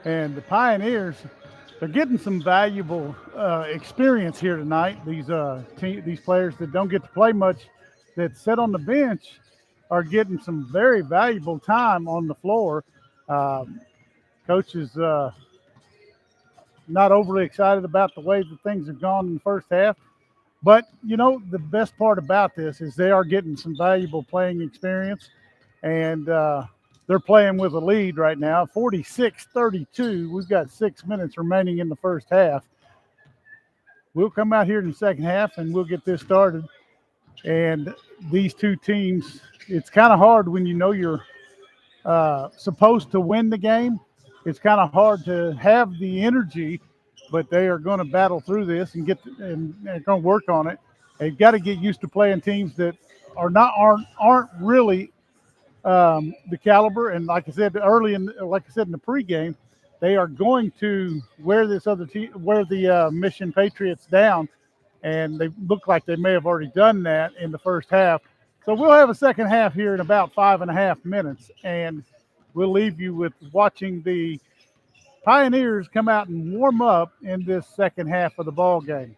and the Pioneers, they're getting some valuable experience here tonight. These players that don't get to play much, that sit on the bench, are getting some very valuable time on the floor. Um, Coach is not overly excited about the way that things have gone in the first half. But, the best part about this is they are getting some valuable playing experience, and they're playing with a lead right now, 46-32. We've got 6 minutes remaining in the first half. We'll come out here in the second half, and we'll get this started. And these two teams, it's kind of hard when you know you're supposed to win the game. It's kind of hard to have the energy, but they are going to battle through this and they're going to work on it. They've got to get used to playing teams that aren't really the caliber. And like I said like I said in the pregame, they are going to wear this other team, wear the Mission Patriots down, and they look like they may have already done that in the first half. So we'll have a second half here in about 5.5 minutes, and we'll leave you with watching the Pioneers come out and warm up in this second half of the ball game.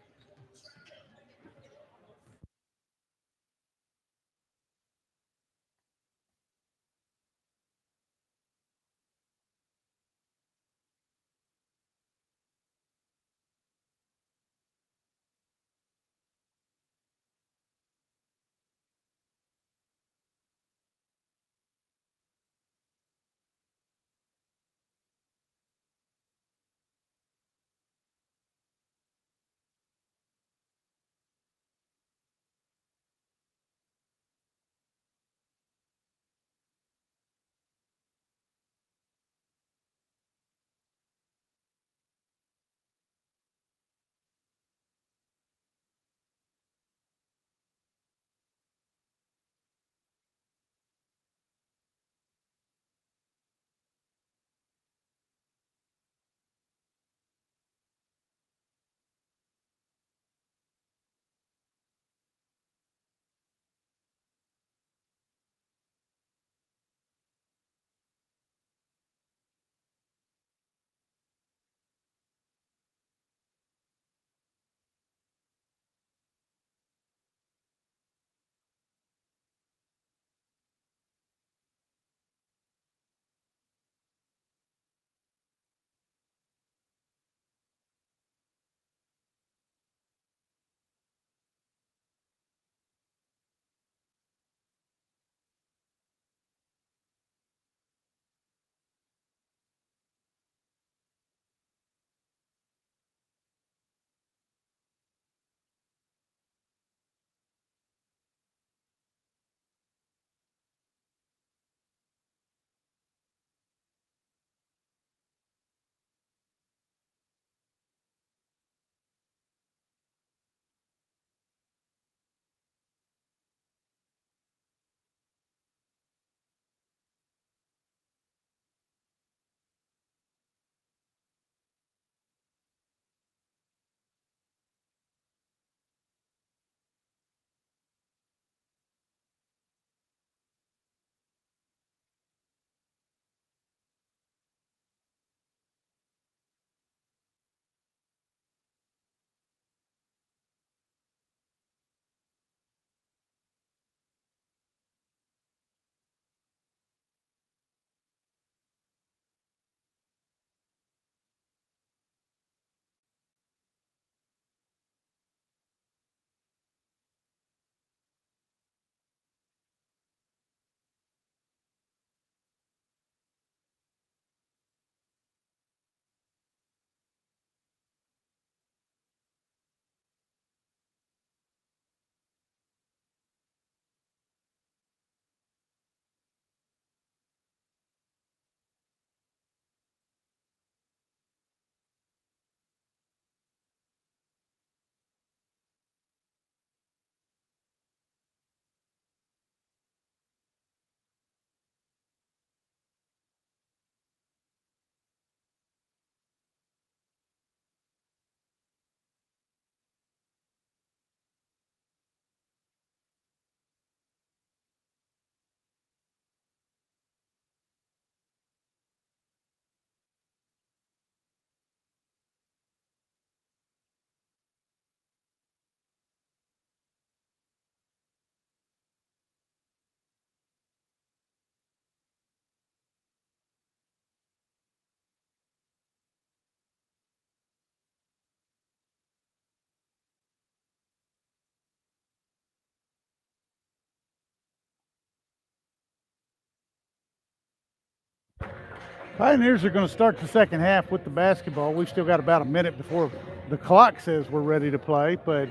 Pioneers are going to start the second half with the basketball. We've still got about a minute before the clock says we're ready to play, but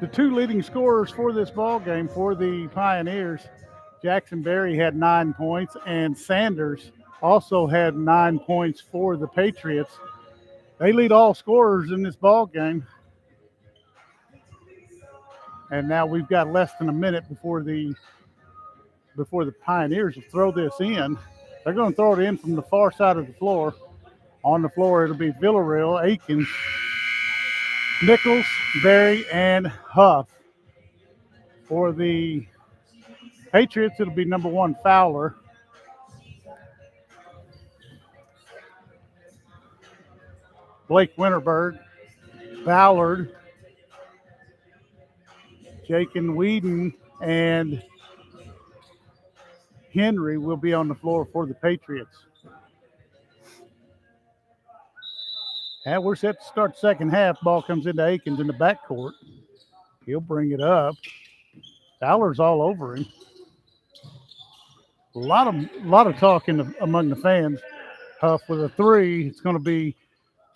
the two leading scorers for this ball game for the Pioneers, Jackson Berry had 9 points, and Sanders also had 9 points for the Patriots. They lead all scorers in this ball game. And now we've got less than a minute before the Pioneers will throw this in. They're going to throw it in from the far side of the floor. On the floor, it'll be Villarreal, Aikens, Nichols, Berry, and Huff. For the Patriots, it'll be number 1, Fowler. Blake Winterberg, Ballard, Jakin Whedon, and Henry will be on the floor for the Patriots. And we're set to start the second half. Ball comes into Aikens in the backcourt. He'll bring it up. Fowler's all over him. A lot of talk among the fans. Huff with a 3. It's going to be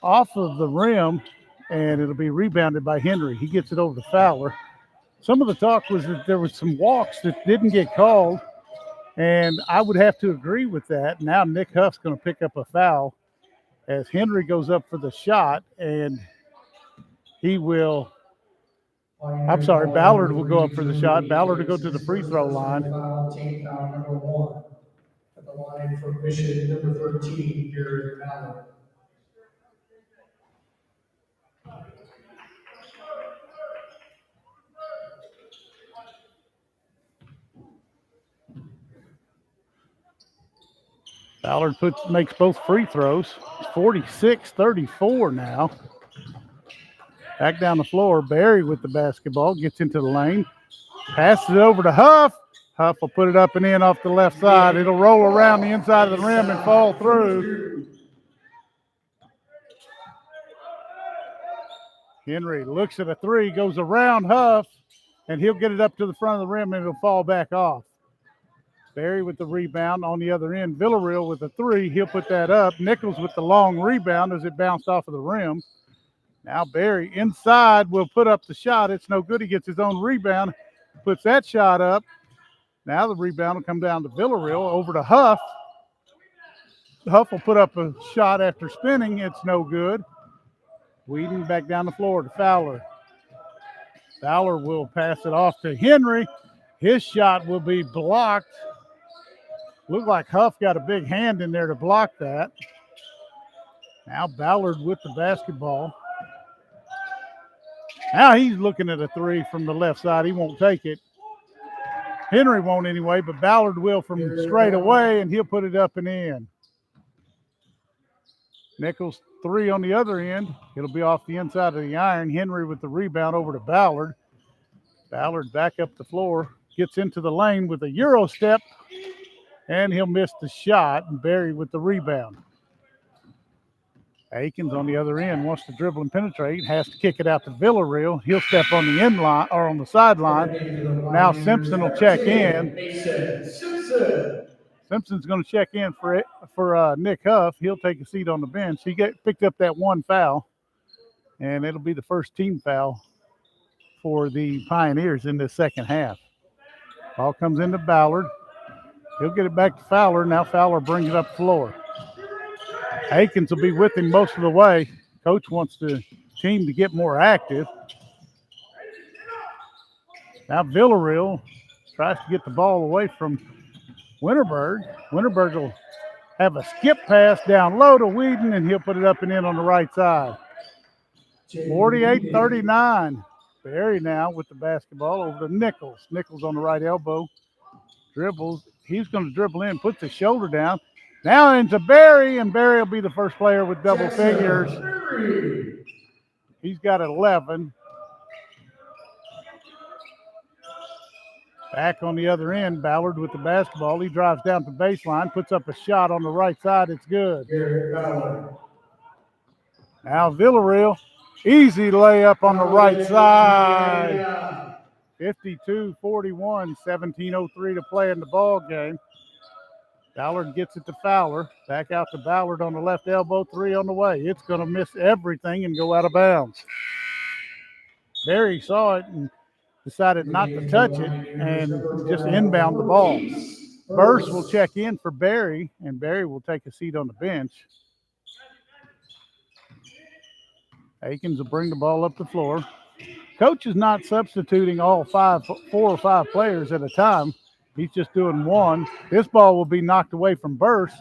off of the rim, and it'll be rebounded by Henry. He gets it over to Fowler. Some of the talk was that there was some walks that didn't get called, and I would have to agree with that. Now Nick Huff's going to pick up a foul as Henry goes up for the shot, and Ballard will go up for the shot. Ballard will go to the free throw line.
Team foul number 1 at the line for Mission number 13, Garrett Ballard.
Ballard makes both free throws. It's 46-34 now. Back down the floor, Berry with the basketball, gets into the lane, passes it over to Huff. Huff will put it up and in off the left side. It'll roll around the inside of the rim and fall through. Henry looks at a 3, goes around Huff, and he'll get it up to the front of the rim and it'll fall back off. Berry with the rebound on the other end. Villarreal with a 3. He'll put that up. Nichols with the long rebound as it bounced off of the rim. Now Berry inside will put up the shot. It's no good. He gets his own rebound, puts that shot up. Now the rebound will come down to Villarreal over to Huff. Huff will put up a shot after spinning. It's no good. Whedon back down the floor to Fowler. Fowler will pass it off to Henry. His shot will be blocked. Looked like Huff got a big hand in there to block that. Now Ballard with the basketball. Now he's looking at a 3 from the left side. He won't take it. Henry won't anyway, but Ballard will from straight away, and he'll put it up and in. Nichols 3 on the other end. It'll be off the inside of the iron. Henry with the rebound over to Ballard. Ballard back up the floor. Gets into the lane with a Euro step, and he'll miss the shot. And Berry with the rebound. Aikens on the other end wants to dribble and penetrate. Has to kick it out to Villarreal. He'll step on the end line or on the sideline. Now Simpson will check in. Simpson's going to check in for Nick Huff. He'll take a seat on the bench. He picked up that 1 foul, and it'll be the first team foul for the Pioneers in this second half. Ball comes into Ballard. He'll get it back to Fowler. Now Fowler brings it up the floor. Aikens will be with him most of the way. Coach wants the team to get more active. Now Villarreal tries to get the ball away from Winterberg. Winterberg will have a skip pass down low to Whedon, and he'll put it up and in on the right side. 48-39. Berry now with the basketball over to Nichols. Nichols on the right elbow. Dribbles. He's going to dribble in, puts his shoulder down. Now into Berry, and Berry will be the first player with double figures. He's got 11. Back on the other end, Ballard with the basketball. He drives down to the baseline, puts up a shot on the right side. It's good. Now Villarreal, easy layup on the right side. 52-41, 17:03 to play in the ball game. Ballard gets it to Fowler. Back out to Ballard on the left elbow. 3 on the way. It's going to miss everything and go out of bounds. Barry saw it and decided not to touch it and just inbound the ball. Burse will check in for Barry, and Barry will take a seat on the bench. Akins will bring the ball up the floor. Coach is not substituting all 4 or 5 players at a time. He's just doing one. This ball will be knocked away from Burse.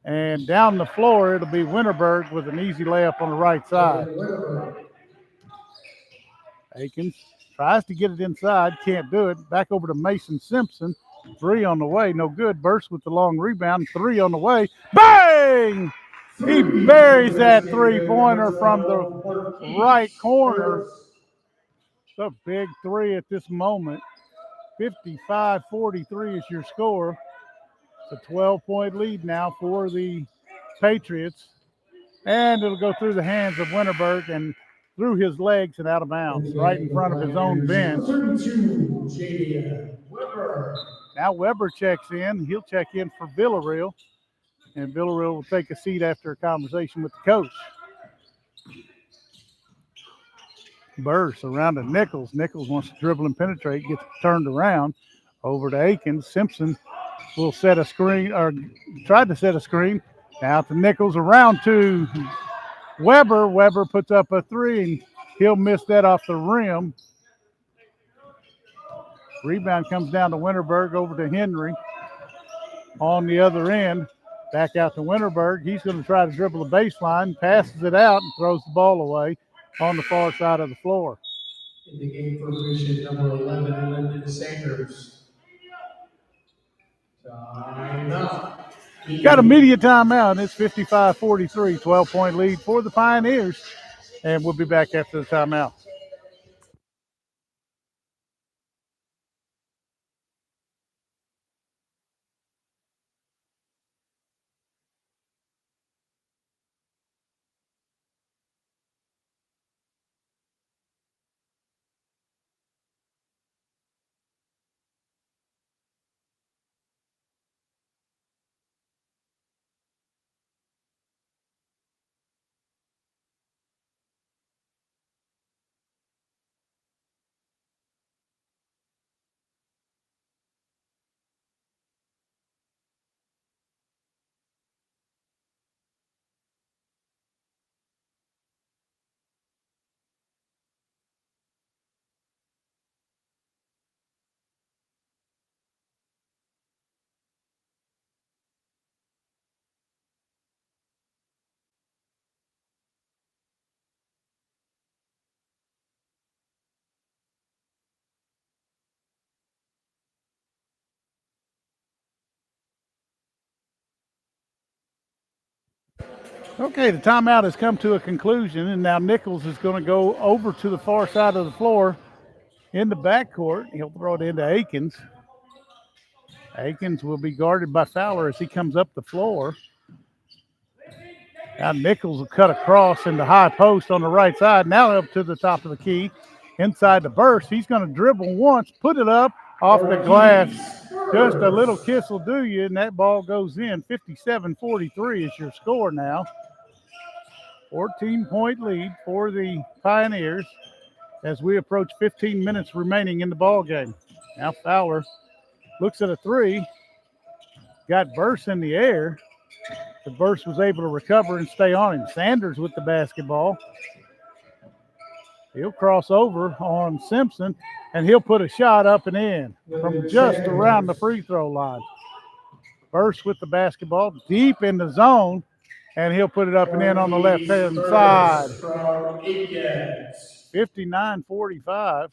And down the floor, it'll be Winterberg with an easy layup on the right side. Akins tries to get it inside, can't do it. Back over to Mason Simpson. 3 on the way, no good. Burst with the long rebound. 3 on the way. Bang! He buries that 3-pointer from the right corner. It's a big 3 at this moment. 55-43 is your score. It's a 12-point lead now for the Patriots. And it'll go through the hands of Winterberg and through his legs and out of bounds, right in front of his own bench. Now Weber checks in. He'll check in for Villarreal. And Villarreal will take a seat after a conversation with the coach. Burse around to Nichols. Nichols wants to dribble and penetrate, gets turned around over to Akins. Simpson will set a screen, or tried to set a screen. Now to Nichols, around to Weber. Weber puts up a 3, and he'll miss that off the rim. Rebound comes down to Winterberg, over to Henry on the other end. Back out to Winterberg. He's going to try to dribble the baseline, passes it out, and throws the ball away on the far side of the floor.
In the game for position number 11, Lyndon Sanders. Timeout.
Got a media timeout, and it's 55-43, 12-point lead for the Pioneers. And we'll be back after the timeout. Okay, the timeout has come to a conclusion, and now Nichols is going to go over to the far side of the floor in the backcourt. He'll throw it into Akins. Akins will be guarded by Fowler as he comes up the floor. Now Nichols will cut across in the high post on the right side. Now up to the top of the key. Inside the burst. He's going to dribble once, put it up off the glass. Just a little kiss will do you, and that ball goes in. 57-43 is your score now. 14-point lead for the Pioneers as we approach 15 minutes remaining in the ball game. Now Fowler looks at a 3. Got Burse in the air. The Burse was able to recover and stay on him. Sanders with the basketball. He'll cross over on Simpson, and he'll put a shot up and in from just around the free throw line. Burse with the basketball deep in the zone, and he'll put it up and in on the left-hand side. 59-45.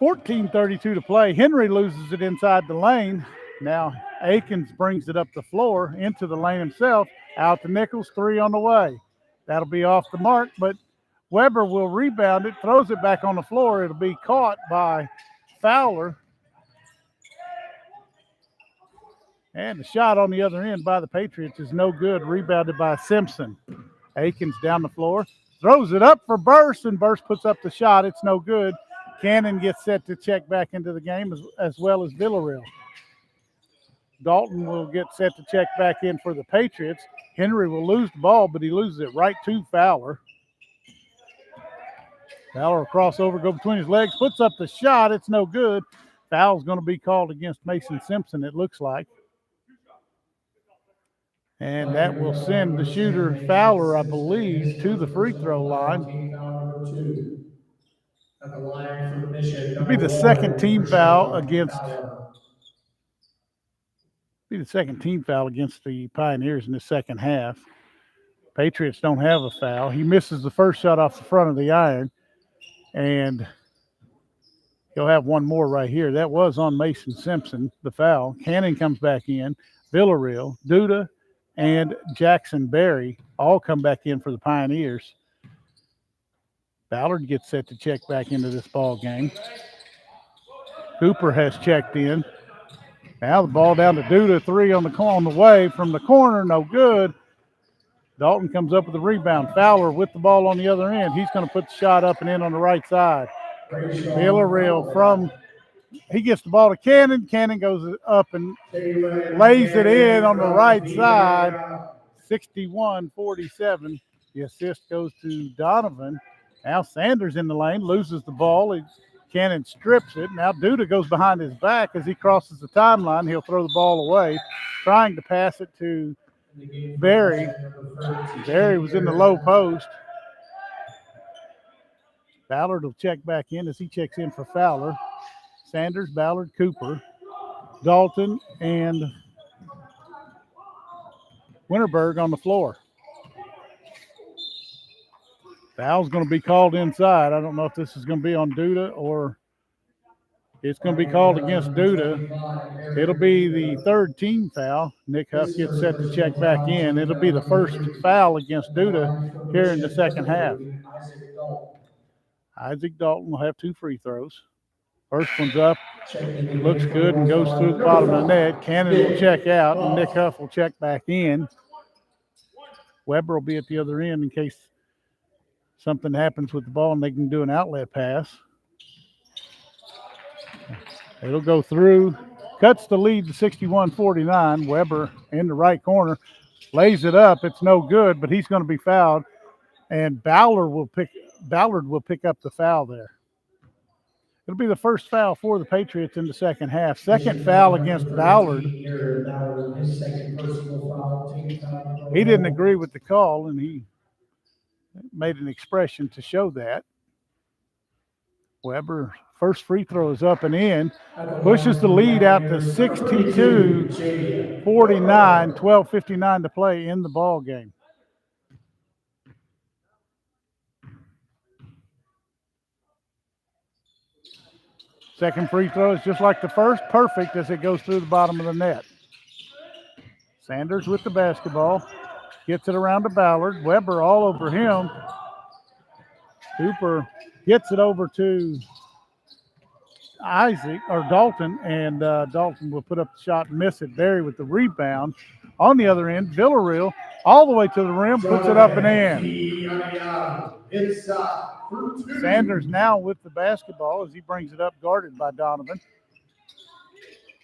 14:32 to play. Henry loses it inside the lane. Now Akins brings it up the floor into the lane himself. Out to Nichols, 3 on the way. That'll be off the mark, but Weber will rebound it, throws it back on the floor. It'll be caught by Fowler. And the shot on the other end by the Patriots is no good, rebounded by Simpson. Akins down the floor, throws it up for Burst, and Burst puts up the shot. It's no good. Cannon gets set to check back into the game as well as Villarreal. Dalton will get set to check back in for the Patriots. Henry will lose the ball, but he loses it right to Fowler. Fowler will cross over, go between his legs, puts up the shot. It's no good. Foul's going to be called against Mason Simpson, it looks like. And that will send the shooter Fowler, I believe, to the free throw line.
At the line for Mission.
It'll be the second team foul against the Pioneers in the second half. Patriots don't have a foul. He misses the first shot off the front of the iron, and he'll have one more right here. That was on Mason Simpson, the foul. Cannon comes back in. Villarreal, Duda, and Jackson Berry all come back in for the Pioneers. Ballard gets set to check back into this ball game. Cooper has checked in. Now the ball down to Duda, three on the way from the corner, no good. Dalton comes up with the rebound. Fowler with the ball on the other end. He's going to put the shot up and in on the right side. Villarreal he gets the ball to Cannon. Cannon goes up and lays it in on the right side. 61-47. The assist goes to Donovan. Now Sanders in the lane, loses the ball. Cannon strips it. Now Duda goes behind his back as he crosses the timeline. He'll throw the ball away, trying to pass it to Berry. Berry was in the low post. Ballard will check back in as he checks in for Fowler. Sanders, Ballard, Cooper, Dalton, and Winterberg on the floor. Foul's going to be called inside. I don't know if this is going to be on Duda or it's going to be called against Duda. It'll be the third team foul. Nick Huff gets set to check back in. It'll be the first foul against Duda here in the second half. Isaac Dalton will have two free throws. First one's up, looks good and goes through the bottom of the net. Cannon will check out and Nick Huff will check back in. Weber will be at the other end in case something happens with the ball and they can do an outlet pass. It'll go through, cuts the lead to 61-49. Weber in the right corner, lays it up. It's no good, but he's going to be fouled, and Ballard will pick up the foul there. It'll be the first foul for the Patriots in the second half. Second foul against Ballard. He didn't agree with the call, and he made an expression to show that. Weber, first free throw is up and in. Pushes the lead out to 62-49, 12:59 to play in the ball game. Second free throw is just like the first, perfect as it goes through the bottom of the net. Sanders with the basketball, gets it around to Ballard. Weber all over him. Cooper gets it over to Dalton, and Dalton will put up the shot and miss it. Berry with the rebound. On the other end, Villarreal all the way to the rim, puts it up and in. Sanders now with the basketball as he brings it up, guarded by Donovan.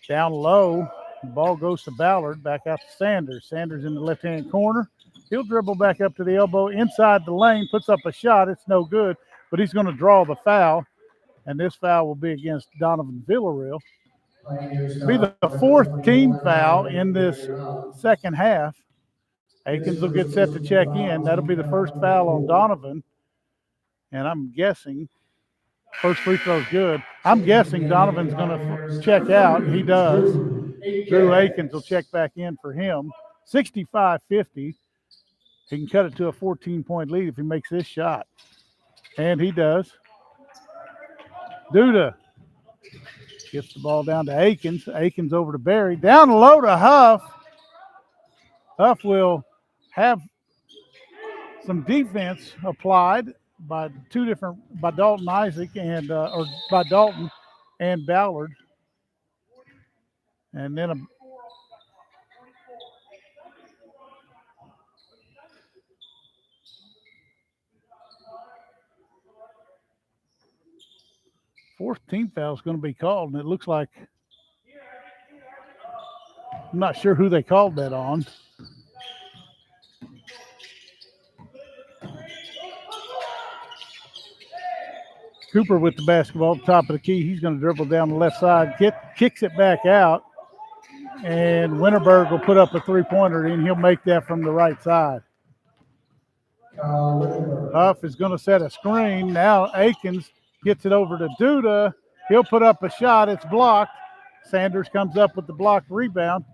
Down low, the ball goes to Ballard, back out to Sanders. Sanders in the left-hand corner. He'll dribble back up to the elbow inside the lane, puts up a shot. It's no good, but he's going to draw the foul, and this foul will be against Donovan Villarreal. It'll be the fourth team foul in this second half. Akins will get set to check in. That'll be the first foul on Donovan. And I'm guessing, first free throw's good. I'm guessing Donovan's going to check out, and he does. Drew Akins will check back in for him. 65-50. He can cut it to a 14-point lead if he makes this shot. And he does. Duda gets the ball down to Akins. Akins over to Berry. Down low to Huff. Huff will have some defense applied by Dalton Isaac and by Dalton and Ballard. And then Fourth team foul is going to be called, and it looks like I'm not sure who they called that on. Cooper with the basketball at the top of the key. He's going to dribble down the left side, kicks it back out, and Winterberg will put up a three-pointer, and he'll make that from the right side. Huff is going to set a screen. Now Akins gets it over to Duda. He'll put up a shot. It's blocked. Sanders comes up with the blocked rebound.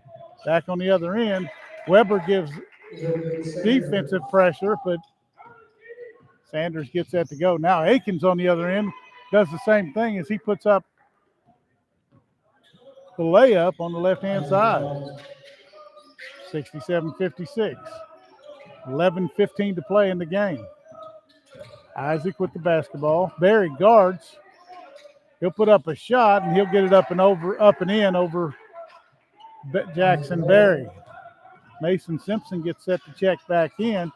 Back on the other end. Weber gives defensive pressure, but Sanders gets that to go. Now Akins on the other end does the same thing as he puts up the layup on the left-hand side. 67-56. 11:15 to play in the game. Isaac with the basketball. Barry guards. He'll put up a shot, and he'll get it up and in over Jackson Berry. Mason Simpson gets set to check back in.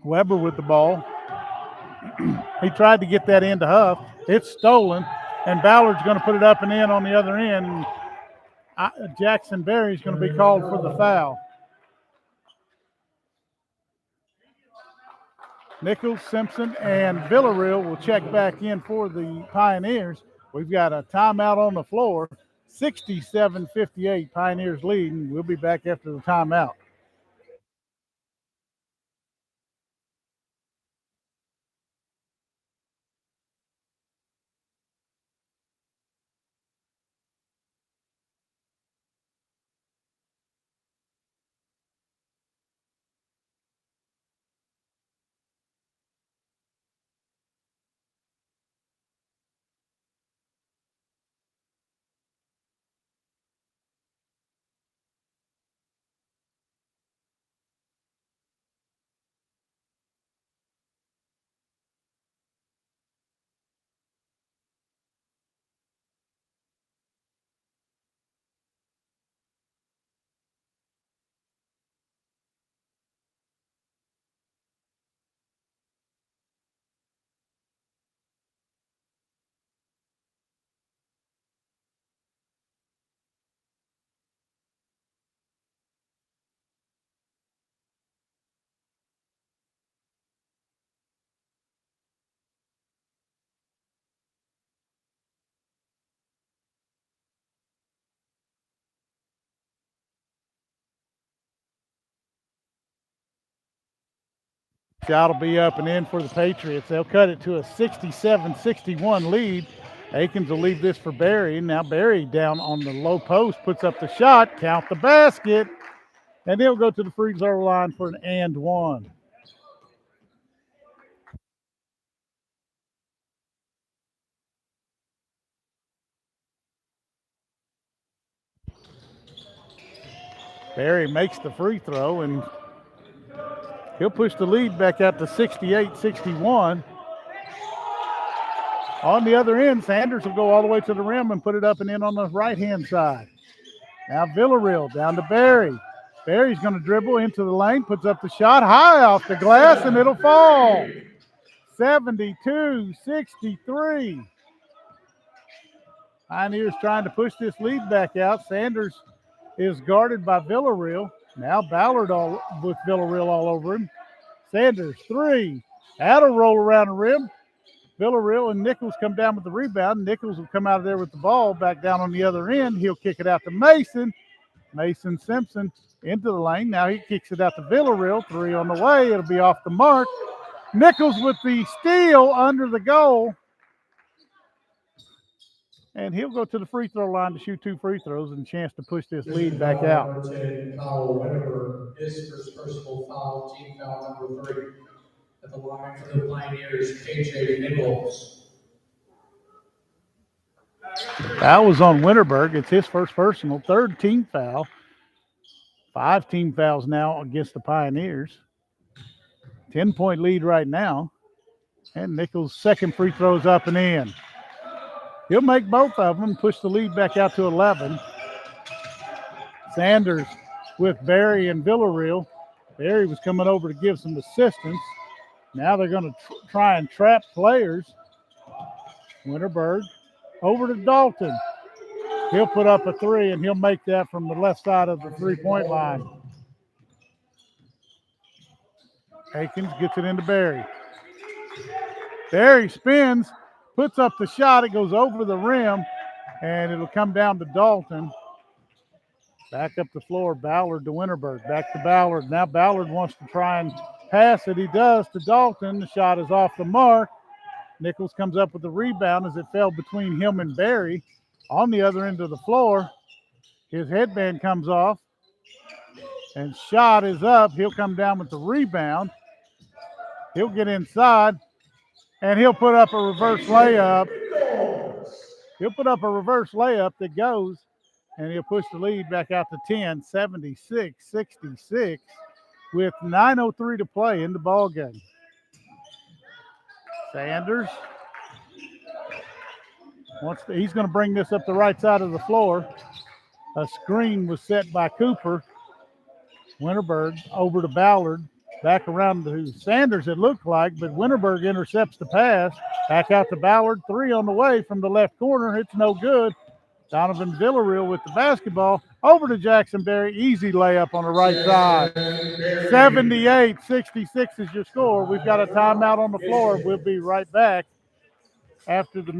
Weber with the ball. He tried to get that into Huff. It's stolen, and Ballard's going to put it up and in on the other end. Jackson Berry's going to be called for the foul. Nichols, Simpson, and Villarreal will check back in for the Pioneers. We've got a timeout on the floor. 67-58, Pioneers leading. We'll be back after the timeout. Shot will be up and in for the Patriots. They'll cut it to a 67-61 lead. Akins will leave this for Barry. Now Barry down on the low post, puts up the shot, count the basket, and he'll go to the free throw line for an and one. Barry makes the free throw, and he'll push the lead back out to 68-61. On the other end, Sanders will go all the way to the rim and put it up and in on the right-hand side. Now Villarreal down to Barry. Barry's going to dribble into the lane, puts up the shot high off the glass, and it'll fall. 72-63. Pioneers trying to push this lead back out. Sanders is guarded by Villarreal. Now Ballard with Villarreal all over him. Sanders, three. That'll roll around the rim. Villarreal and Nichols come down with the rebound. Nichols will come out of there with the ball back down on the other end. He'll kick it out to Mason. Mason Simpson into the lane. Now he kicks it out to Villarreal. Three on the way. It'll be off the mark. Nichols with the steal under the goal. And he'll go to the free throw line to shoot two free throws and a chance to push this lead back out.
His first personal foul, team foul number 3. At the line for the Pioneers, KJ Nichols.
Foul was on Winterberg. It's his first personal, third team foul. 5 team fouls now against the Pioneers. 10-point lead right now. And Nichols' second free throw is up and in. He'll make both of them and push the lead back out to 11. Sanders with Barry and Villarreal. Barry was coming over to give some assistance. Now they're going to try and trap players. Winterberg over to Dalton. He'll put up a three, and he'll make that from the left side of the three-point line. Akins gets it into Barry. Barry spins, puts up the shot. It goes over the rim, and it'll come down to Dalton. Back up the floor, Ballard to Winterberg. Back to Ballard. Now Ballard wants to try and pass it. He does to Dalton. The shot is off the mark. Nichols comes up with the rebound as it fell between him and Barry. On the other end of the floor, his headband comes off, and shot is up. He'll come down with the rebound. He'll get inside, and he'll put up a reverse layup. He'll put up a reverse layup that goes, and he'll push the lead back out to 10, 76-66, with 9:03 to play in the ball game. Sanders he's going to bring this up the right side of the floor. A screen was set by Cooper. Winterberg over to Ballard. Back around to Sanders, it looked like, but Winterberg intercepts the pass. Back out to Ballard. Three on the way from the left corner. It's no good. Donovan Villarreal with the basketball. Over to Jackson Berry. Easy layup on the right side. 78-66 is your score. We've got a timeout on the floor. We'll be right back after the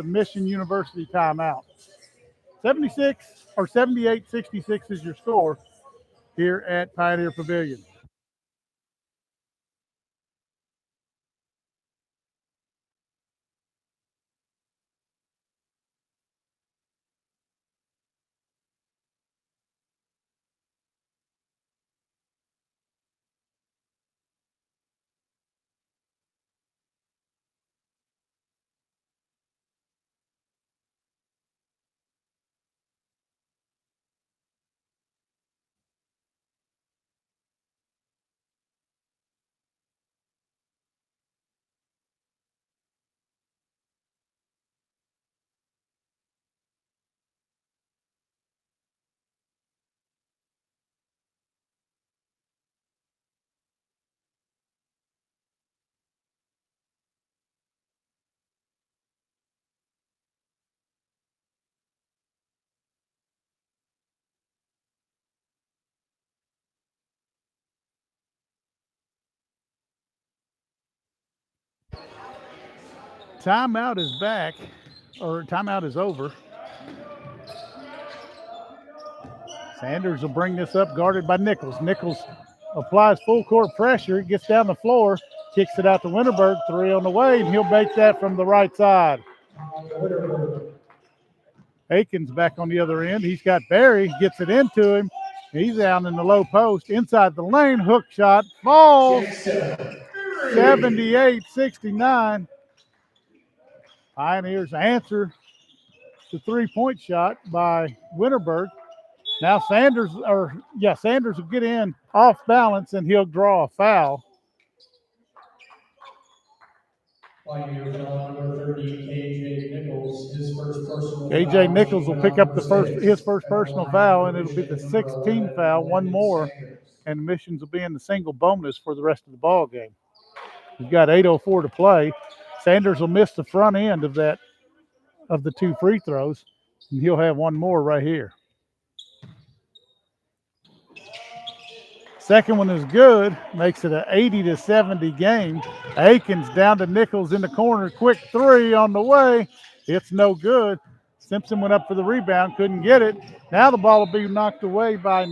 Mission University timeout. 78-66 is your score here at Pioneer Pavilion. Timeout is back, or timeout is over. Sanders will bring this up, guarded by Nichols. Nichols applies full court pressure, gets down the floor, kicks it out to Winterberg. Three on the way, and he'll make that from the right side. Akins back on the other end. He's got Barry, gets it into him. He's down in the low post, inside the lane, hook shot, falls. 78-69. Pioneers answer the three-point shot by Winterberg. Now Sanders will get in off balance, and he'll draw a foul.
Pioneer foul number 30, KJ Nichols, his first personal
KJ
foul.
Nichols will pick up his first personal foul, and it'll be the 16th foul, one more, and Missions will be in the single bonus for the rest of the ball game. We've got 8:04 to play. Sanders will miss the front end of the two free throws, and he'll have one more right here. Second one is good, makes it an 80-70 game. Akins down to Nichols in the corner, quick three on the way. It's no good. Simpson went up for the rebound, couldn't get it. Now the ball will be knocked away by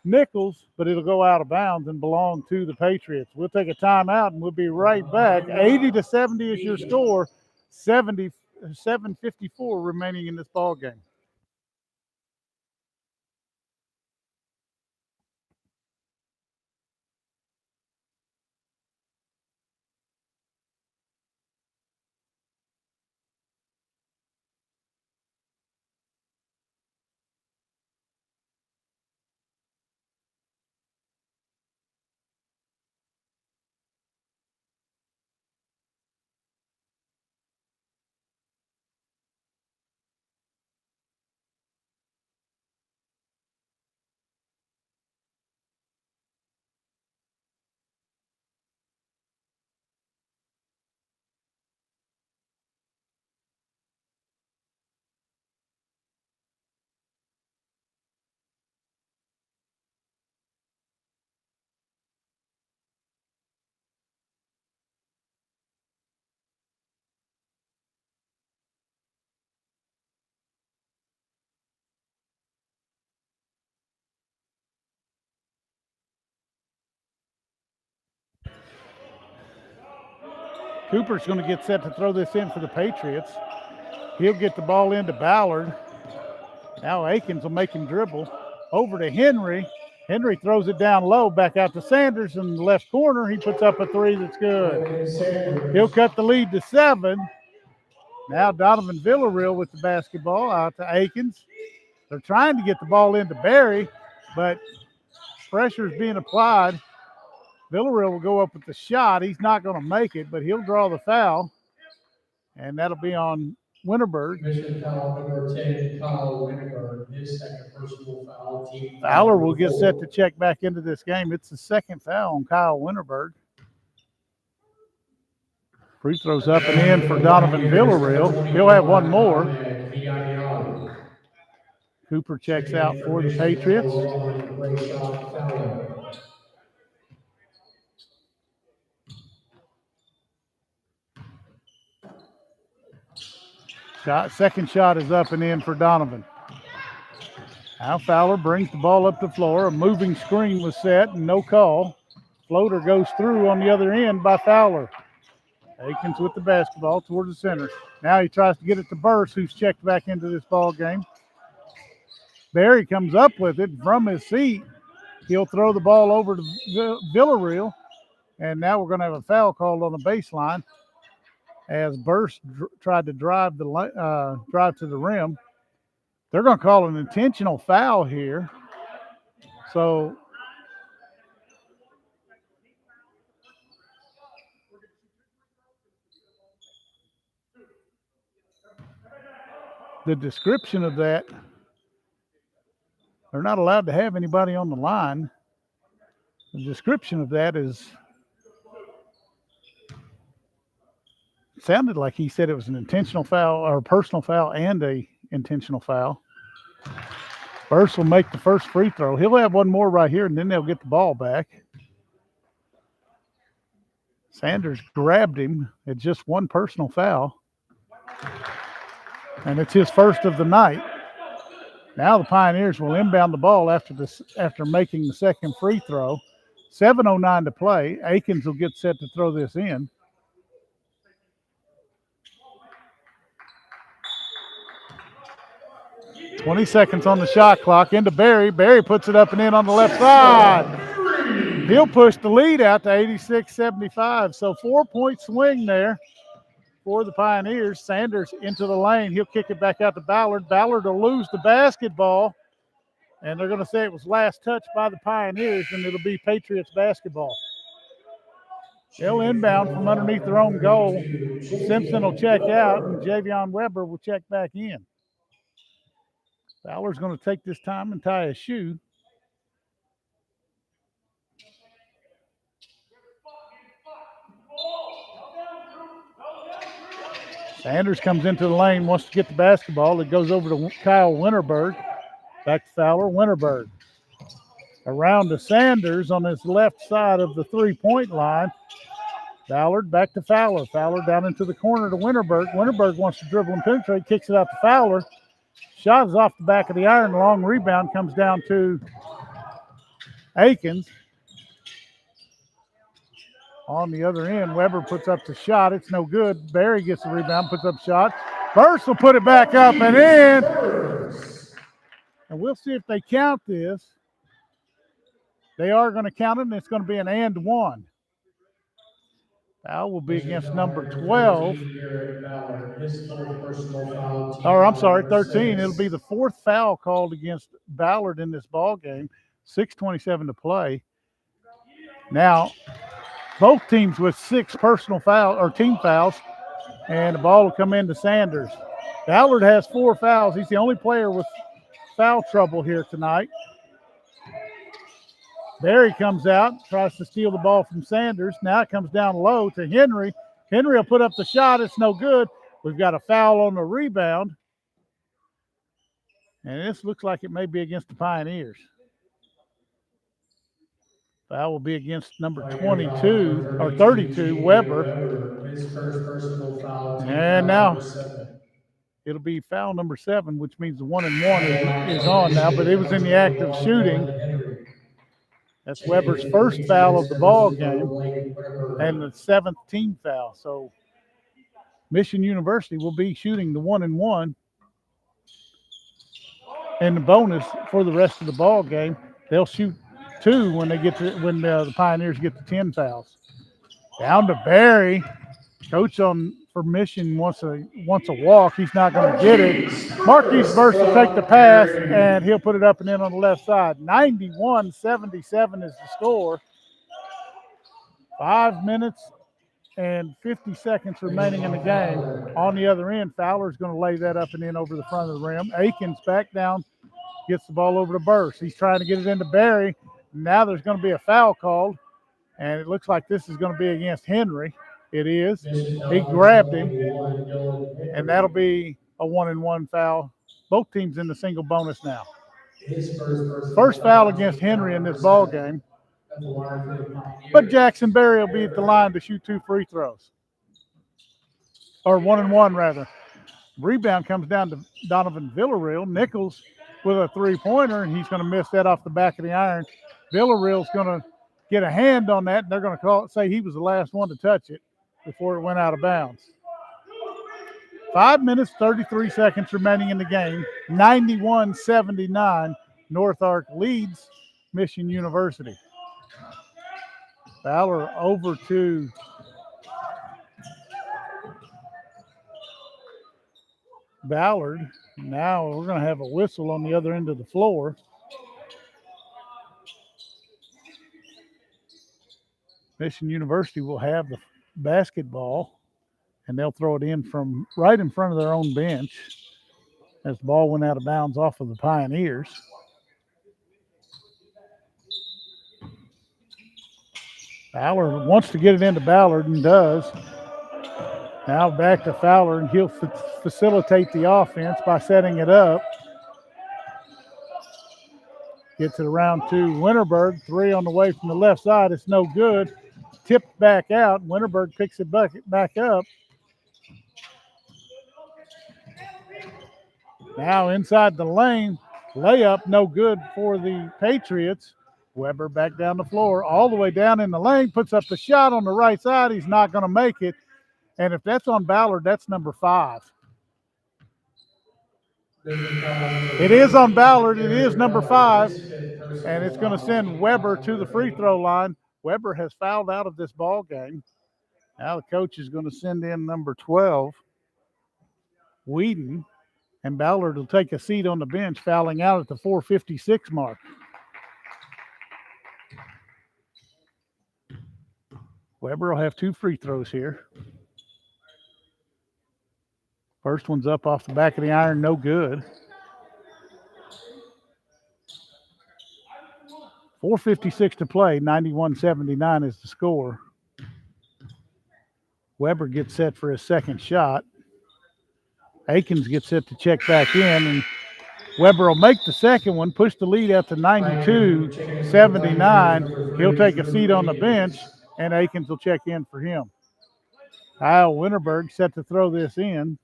Nichols, but it'll go out of bounds and belong to the Patriots. We'll take a timeout, and we'll be right back. 80-70 is your score. 7:54 remaining in this ball game. Cooper's going to get set to throw this in for the Patriots. He'll get the ball into Ballard. Now Akins will make him dribble. Over to Henry. Henry throws it down low, back out to Sanders in the left corner. He puts up a three that's good. He'll cut the lead to 7. Now Donovan Villarreal with the basketball out to Akins. They're trying to get the ball into Barry, but pressure is being applied. Villarreal will go up with the shot. He's not going to make it, but he'll draw the foul, and that'll be on Winterberg.
Mission foul number 10, Kyle Winterberg, his second personal foul. Team
Fowler will get set to check back into this game. It's the second foul on Kyle Winterberg. Free throws up and in for Donovan Villarreal. He'll have one more. Cooper checks out for the Patriots. Second shot is up and in for Donovan. Now Fowler brings the ball up the floor. A moving screen was set and no call. Floater goes through on the other end by Fowler. Akins with the basketball toward the center. Now he tries to get it to Burse, who's checked back into this ball game. Barry comes up with it from his seat. He'll throw the ball over to Villarreal. And now we're going to have a foul called on the baseline as Burse tried to drive to the rim. They're going to call an intentional foul here. So the description of that, they're not allowed to have anybody on the line. The description of that sounded like he said it was an intentional foul or a personal foul and a intentional foul. Burse will make the first free throw. He'll have one more right here, and then they'll get the ball back. Sanders grabbed him at just one personal foul. And it's his first of the night. Now the Pioneers will inbound the ball after making the second free throw. 7:09 to play. Akins will get set to throw this in. "20 seconds on the shot clock. Into Barry. Barry puts it up and in on the left side. He'll push the lead out to 86-75. So 4-point swing there for the Pioneers. Sanders into the lane. He'll kick it back out to Ballard. Ballard will lose the basketball. And they're going to say it was last touch by the Pioneers, and it'll be Patriots basketball. They'll inbound from underneath their own goal. Simpson will check out, and Javion Weber will check back in. Fowler's going to take this time and tie his shoe. Sanders comes into the lane, wants to get the basketball. It goes over to Kyle Winterberg. Back to Fowler, Winterberg. Around to Sanders on his left side of the three-point line. Ballard back to Fowler. Fowler down into the corner to Winterberg. Winterberg wants to dribble and penetrate, kicks it out to Fowler. Shot is off the back of the iron. Long rebound comes down to Akins. On the other end, Weber puts up the shot. It's no good. Barry gets the rebound, puts up a shot. Burse will put it back up and in. And we'll see if they count this. They are going to count it, and it's going to be an and one. Foul will be against number 12. Or I'm sorry, 13. It'll be the fourth foul called against Ballard in this ball game. 6:27 to play. Now, both teams with 6 personal foul or team fouls, and the ball will come into Sanders. Ballard has 4 fouls. He's the only player with foul trouble here tonight. Barry comes out, tries to steal the ball from Sanders. Now it comes down low to Henry. Henry will put up the shot. It's no good. We've got a foul on the rebound. And this looks like it may be against the Pioneers. Foul will be against number 22 or 32, Weber.
His first personal foul.
And now it'll be foul number 7, which means the 1-and-1 is on now, but it was in the act of shooting. That's Weber's first foul of the ball game and the 7th team foul. So Mission University will be shooting the 1-and-1 and the bonus for the rest of the ball game. They'll shoot 2 when the Pioneers get to 10 fouls. Down to Barry. Coach for Mission wants a walk. He's not going to get it. Marquise Burst will take the pass, and he'll put it up and in on the left side. 91-77 is the score. 5 minutes and 50 seconds remaining in the game. On the other end, Fowler's going to lay that up and in over the front of the rim. Akins back down, gets the ball over to Burst. He's trying to get it into Barry. Now there's going to be a foul called, and it looks like this is going to be against Henry. It is. He grabbed him, and that'll be a 1-and-1 foul. Both teams in the single bonus now. First foul against Henry in this ball game. But Jackson Berry will be at the line to shoot 2 free throws. Or 1-and-1, rather. Rebound comes down to Donovan Villarreal. Nichols with a three-pointer, and he's going to miss that off the back of the iron. Villarreal's going to get a hand on that, and they're going to say he was the last one to touch it before it went out of bounds. 5 minutes, 33 seconds remaining in the game. 91-79. North Ark leads Mission University. Fowler over to Ballard. Now we're going to have a whistle on the other end of the floor. Mission University will have the basketball, and they'll throw it in from right in front of their own bench as the ball went out of bounds off of the Pioneers. Fowler wants to get it into Ballard and does. Now back to Fowler, and he'll facilitate the offense by setting it up. Gets it around to Winterberg. 3 on the way from the left side. It's no good. Tipped back out. Winterberg picks it back up. Now inside the lane. Layup no good for the Patriots. Weber back down the floor, all the way down in the lane. Puts up the shot on the right side. He's not going to make it. And if that's on Ballard, that's number 5. It is on Ballard. It is number 5. And it's going to send Weber to the free throw line. Weber has fouled out of this ball game. Now the coach is going to send in number 12, Whedon. And Ballard will take a seat on the bench, fouling out at the 4:56 mark. Weber will have 2 free throws here. First one's up off the back of the iron, no good. 4:56 to play, 91-79 is the score. Weber gets set for his second shot. Akins gets set to check back in, and Weber will make the second one, push the lead out to 92-79. He'll take a seat on the bench, and Akins will check in for him. Kyle Winterberg set to throw this in.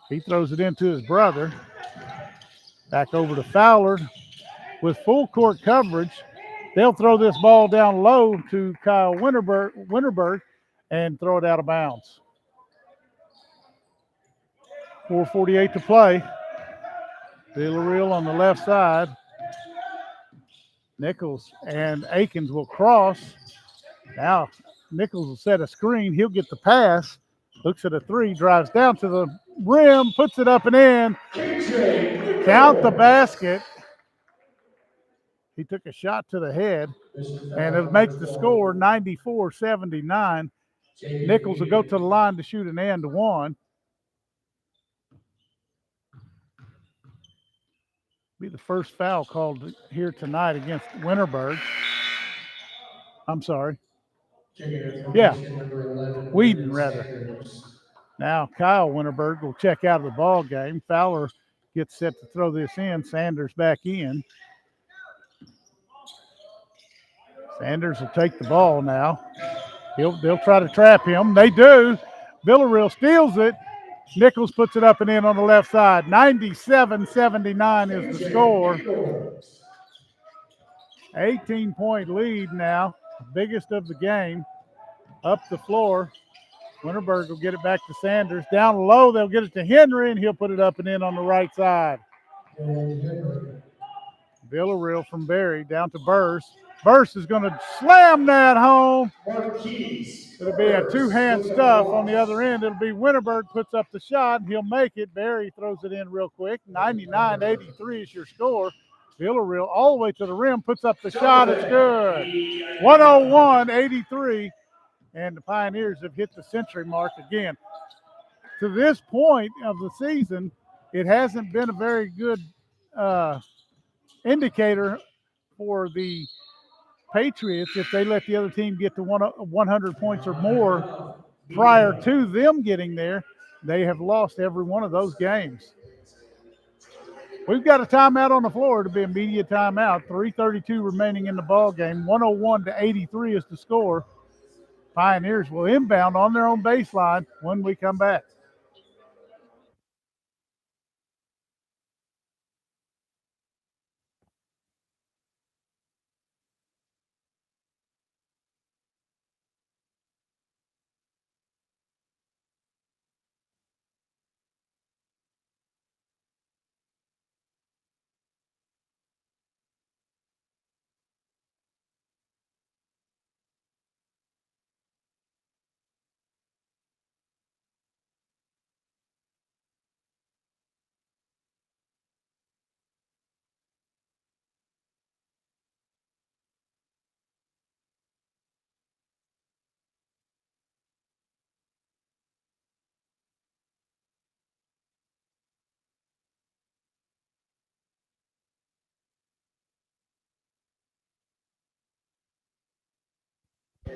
He throws it into his brother. Back over to Fowler with full court coverage. They'll throw this ball down low to Kyle Winterberg and throw it out of bounds. 4:48 to play. Villarreal on the left side. Nichols and Akins will cross. Now Nichols will set a screen. He'll get the pass. Looks at a 3, drives down to the rim, puts it up and in. Count the basket. He took a shot to the head, and it'll make the score 94-79. Nichols will go to the line to shoot an and one. Be the first foul called here tonight against Winterberg. I'm sorry. Yeah, Whedon, rather. Now Kyle Winterberg will check out of the ball game. Fowler gets set to throw this in. Sanders back in. Sanders will take the ball now. They'll try to trap him. They do. Villarreal steals it. Nichols puts it up and in on the left side. 97-79 is the score. 18-point lead now, biggest of the game. Up the floor. Winterberg will get it back to Sanders. Down low, they'll get it to Henry, and he'll put it up and in on the right side. Villarreal from Berry down to Burse. Burse is going to slam that home. It'll be a two-hand stuff on the other end. It'll be Winterberg puts up the shot, and he'll make it. Berry throws it in real quick. 99-83 is your score. Villarreal all the way to the rim, puts up the shot. It's good. 101-83, and the Pioneers have hit the century mark again. To this point of the season, it hasn't been a very good indicator for the Patriots if they let the other team get to 100 points or more prior to them getting there. They have lost every one of those games. We've got a timeout on the floor to be a media timeout. 3:32 remaining in the ball game. 101-83 is the score. Pioneers will inbound on their own baseline when we come back.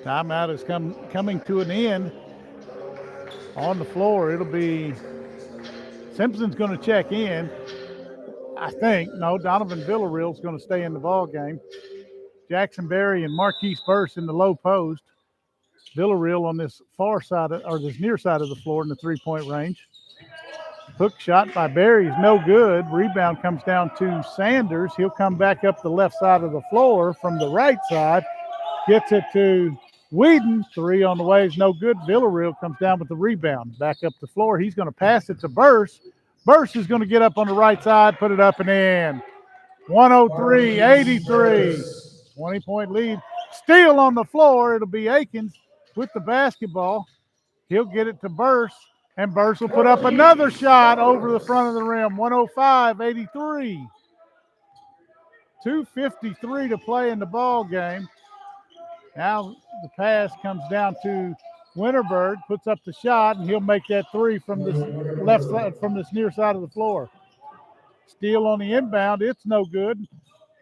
Timeout is coming to an end. On the floor, it'll be Simpson's going to check in. I think. No, Donovan Villarreal is going to stay in the ball game. Jackson Berry and Marquise Burse in the low post. Villarreal on this far side or this near side of the floor in the three-point range. Hook shot by Berry is no good. Rebound comes down to Sanders. He'll come back up the left side of the floor from the right side. Gets it to Whedon. Three on the way is no good. Villarreal comes down with the rebound. Back up the floor. He's going to pass it to Burse. Burse is going to get up on the right side, put it up and in. 103-83. 20-point lead. Steal on the floor. It'll be Akins with the basketball. He'll get it to Burse, and Burse will put up another shot over the front of the rim. 105-83. 2:53 to play in the ball game. Now the pass comes down to Winterberg, puts up the shot, and he'll make that three from this left side, from this near side of the floor. Steal on the inbound, it's no good.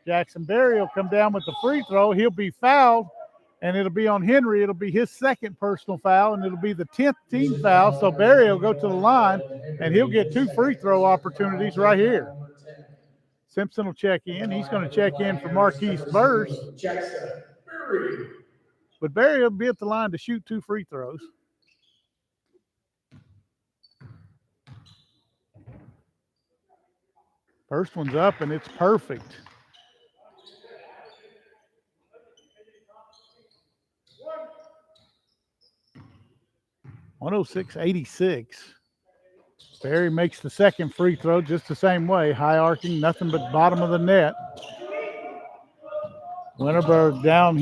Jackson Berry will come down with the free throw. He'll be fouled, and it'll be on Henry. It'll be his second personal foul, and it'll be the 10th team foul. So Berry will go to the line, and he'll get two free throw opportunities right here. Simpson will check in. He's going to check in for Marquise Burse. But Berry will be at the line to shoot two free throws. First one's up, and it's perfect. (106-86). Berry makes the second free throw just the same way. High arcing, nothing but bottom of the net. Winterberg down.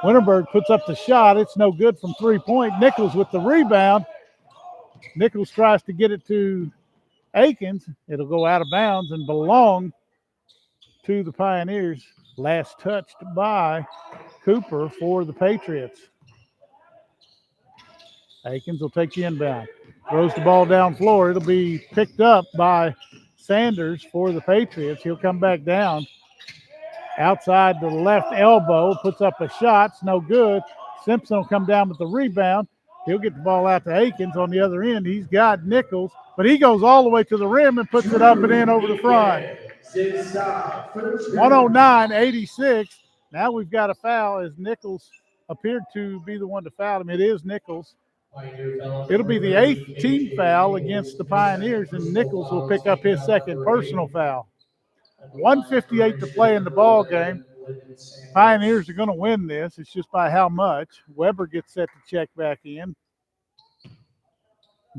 Winterberg puts up the shot. It's no good from three-point. Nichols with the rebound. Nichols tries to get it to Akins. It'll go out of bounds and belong to the Pioneers. Last touched by Cooper for the Patriots. Akins will take the inbound. Throws the ball down floor. It'll be picked up by Sanders for the Patriots. He'll come back down. Outside the left elbow, puts up a shot. It's no good. Simpson will come down with the rebound. He'll get the ball out to Akins on the other end. He's got Nichols, but he goes all the way to the rim and puts it up and in over the front. 109-86. Now we've got a foul as Nichols appeared to be the one to foul him. It is Nichols. It'll be the 8th team foul against the Pioneers, and Nichols will pick up his second personal foul. 1:58 to play in the ball game. Pioneers are going to win this. It's just by how much. Weber gets set to check back in.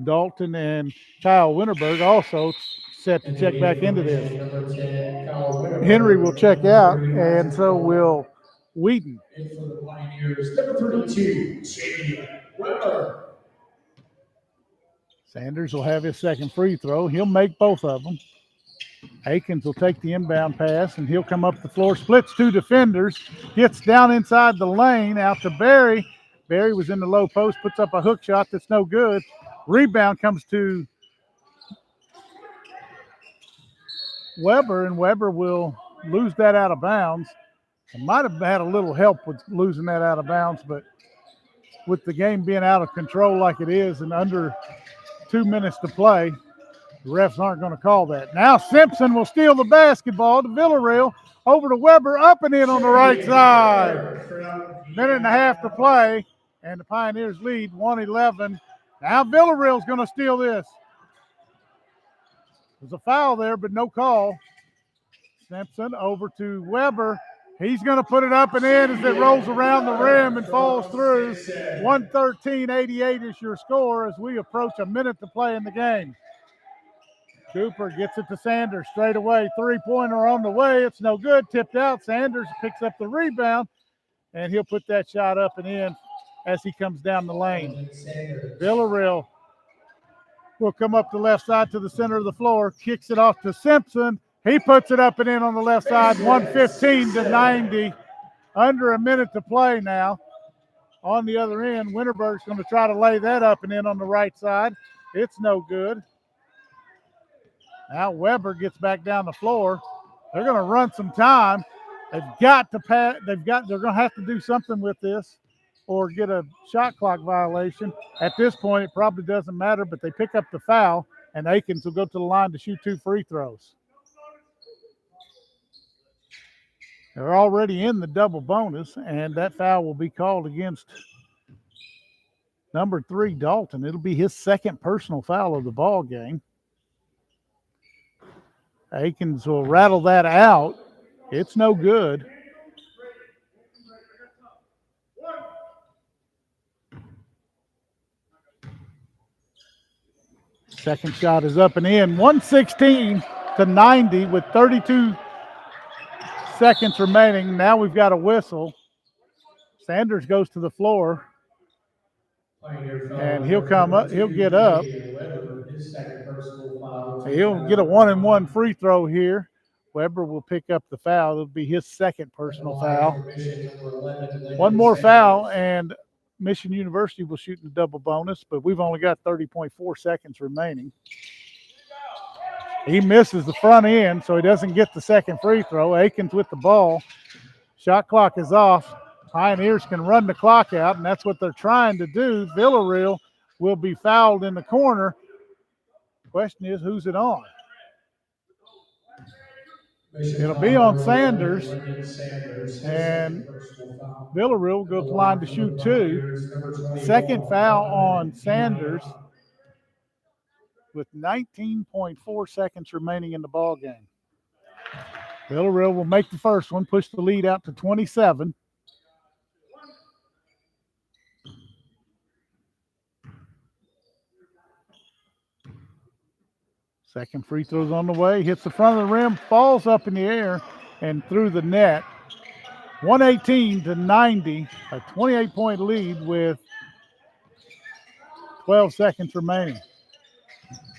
Dalton and Kyle Winterberg also set to check back into this. Henry will check out, and so will Whedon.
And for the Pioneers, number 32, J. Weber.
Sanders will have his second free throw. He'll make both of them. Akins will take the inbound pass, and he'll come up the floor, splits two defenders, gets down inside the lane, out to Barry. Barry was in the low post, puts up a hook shot that's no good. Rebound comes to Weber, and Weber will lose that out of bounds. It might have had a little help with losing that out of bounds, but with the game being out of control like it is and under 2 minutes to play, the refs aren't going to call that. Now Simpson will steal the basketball to Villarreal, over to Weber, up and in on the right side. Minute and a half to play, and the Pioneers lead 1-11. Now Villarreal's going to steal this. There's a foul there, but no call. Simpson over to Weber. He's going to put it up and in as it rolls around the rim and falls through. 113-88 is your score as we approach a minute to play in the game. Cooper gets it to Sanders straight away. Three-pointer on the way. It's no good. Tipped out. Sanders picks up the rebound, and he'll put that shot up and in as he comes down the lane. Villarreal will come up the left side to the center of the floor, kicks it off to Simpson. He puts it up and in on the left side, 115-90. Under a minute to play now. On the other end, Winterberg's going to try to lay that up and in on the right side. It's no good. Now Weber gets back down the floor. They're going to run some time. They've got to pass. They're going to have to do something with this or get a shot clock violation. At this point, it probably doesn't matter, but they pick up the foul, and Akins will go to the line to shoot 2 free throws. They're already in the double bonus, and that foul will be called against number 3, Dalton. It'll be his second personal foul of the ball game. Akins will rattle that out. It's no good. Second shot is up and in. 116-90 with 32 seconds remaining. Now we've got a whistle. Sanders goes to the floor, and he'll come up. He'll get up. He'll get a 1-and-1 free throw here. Weber will pick up the foul. It'll be his second personal foul. One more foul, and Mission University will shoot the double bonus, but we've only got 30.4 seconds remaining. He misses the front end, so he doesn't get the second free throw. Akins with the ball. Shot clock is off. Pioneers can run the clock out, and that's what they're trying to do. Villarreal will be fouled in the corner. Question is, who's it on? It'll be on Sanders, and Villarreal will go to the line to shoot 2. Second foul on Sanders with 19.4 seconds remaining in the ball game. Villarreal will make the first one, push the lead out to 27. Second free throw's on the way, hits the front of the rim, falls up in the air and through the net. 118-90, a 28-point lead with 12 seconds remaining.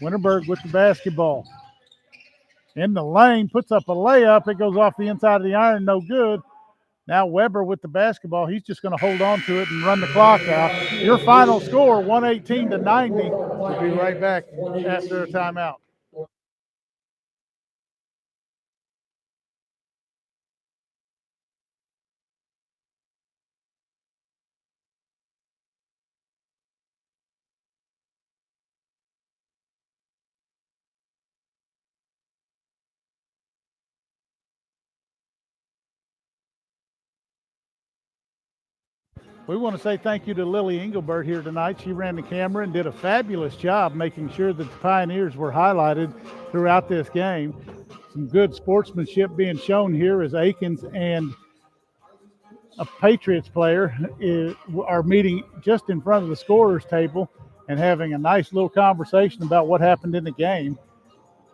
Winterberg with the basketball. In the lane, puts up a layup. It goes off the inside of the iron, no good. Now Weber with the basketball. He's just going to hold on to it and run the clock out. Your final score, 118-90. We'll be right back after a timeout. We want to say thank you to Lily Engelbert here tonight. She ran the camera and did a fabulous job making sure that the Pioneers were highlighted throughout this game. some good sportsmanship being shown here as Akins and a Patriots player are meeting just in front of the scorer's table and having a nice little conversation about what happened in the game.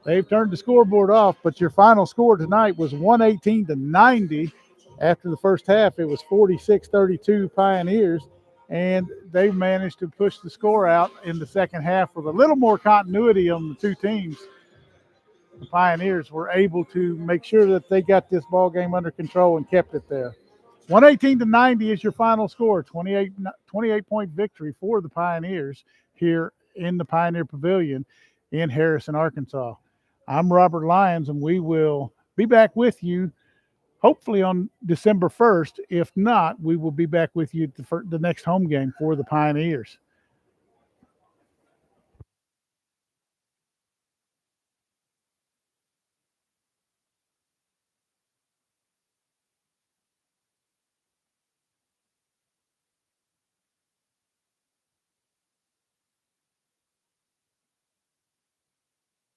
They've turned the scoreboard off, but your final score tonight was 118-90. After the first half, it was 46-32 Pioneers, and they've managed to push the score out in the second half with a little more continuity on the two teams. The Pioneers were able to make sure that they got this ball game under control and kept it there. 118-90 is your final score, 28-point victory for the Pioneers here in the Pioneer Pavilion in Harrison, Arkansas. I'm Robert Lyons, and we will be back with you hopefully on December 1st. If not, we will be back with you at the next home game for the Pioneers.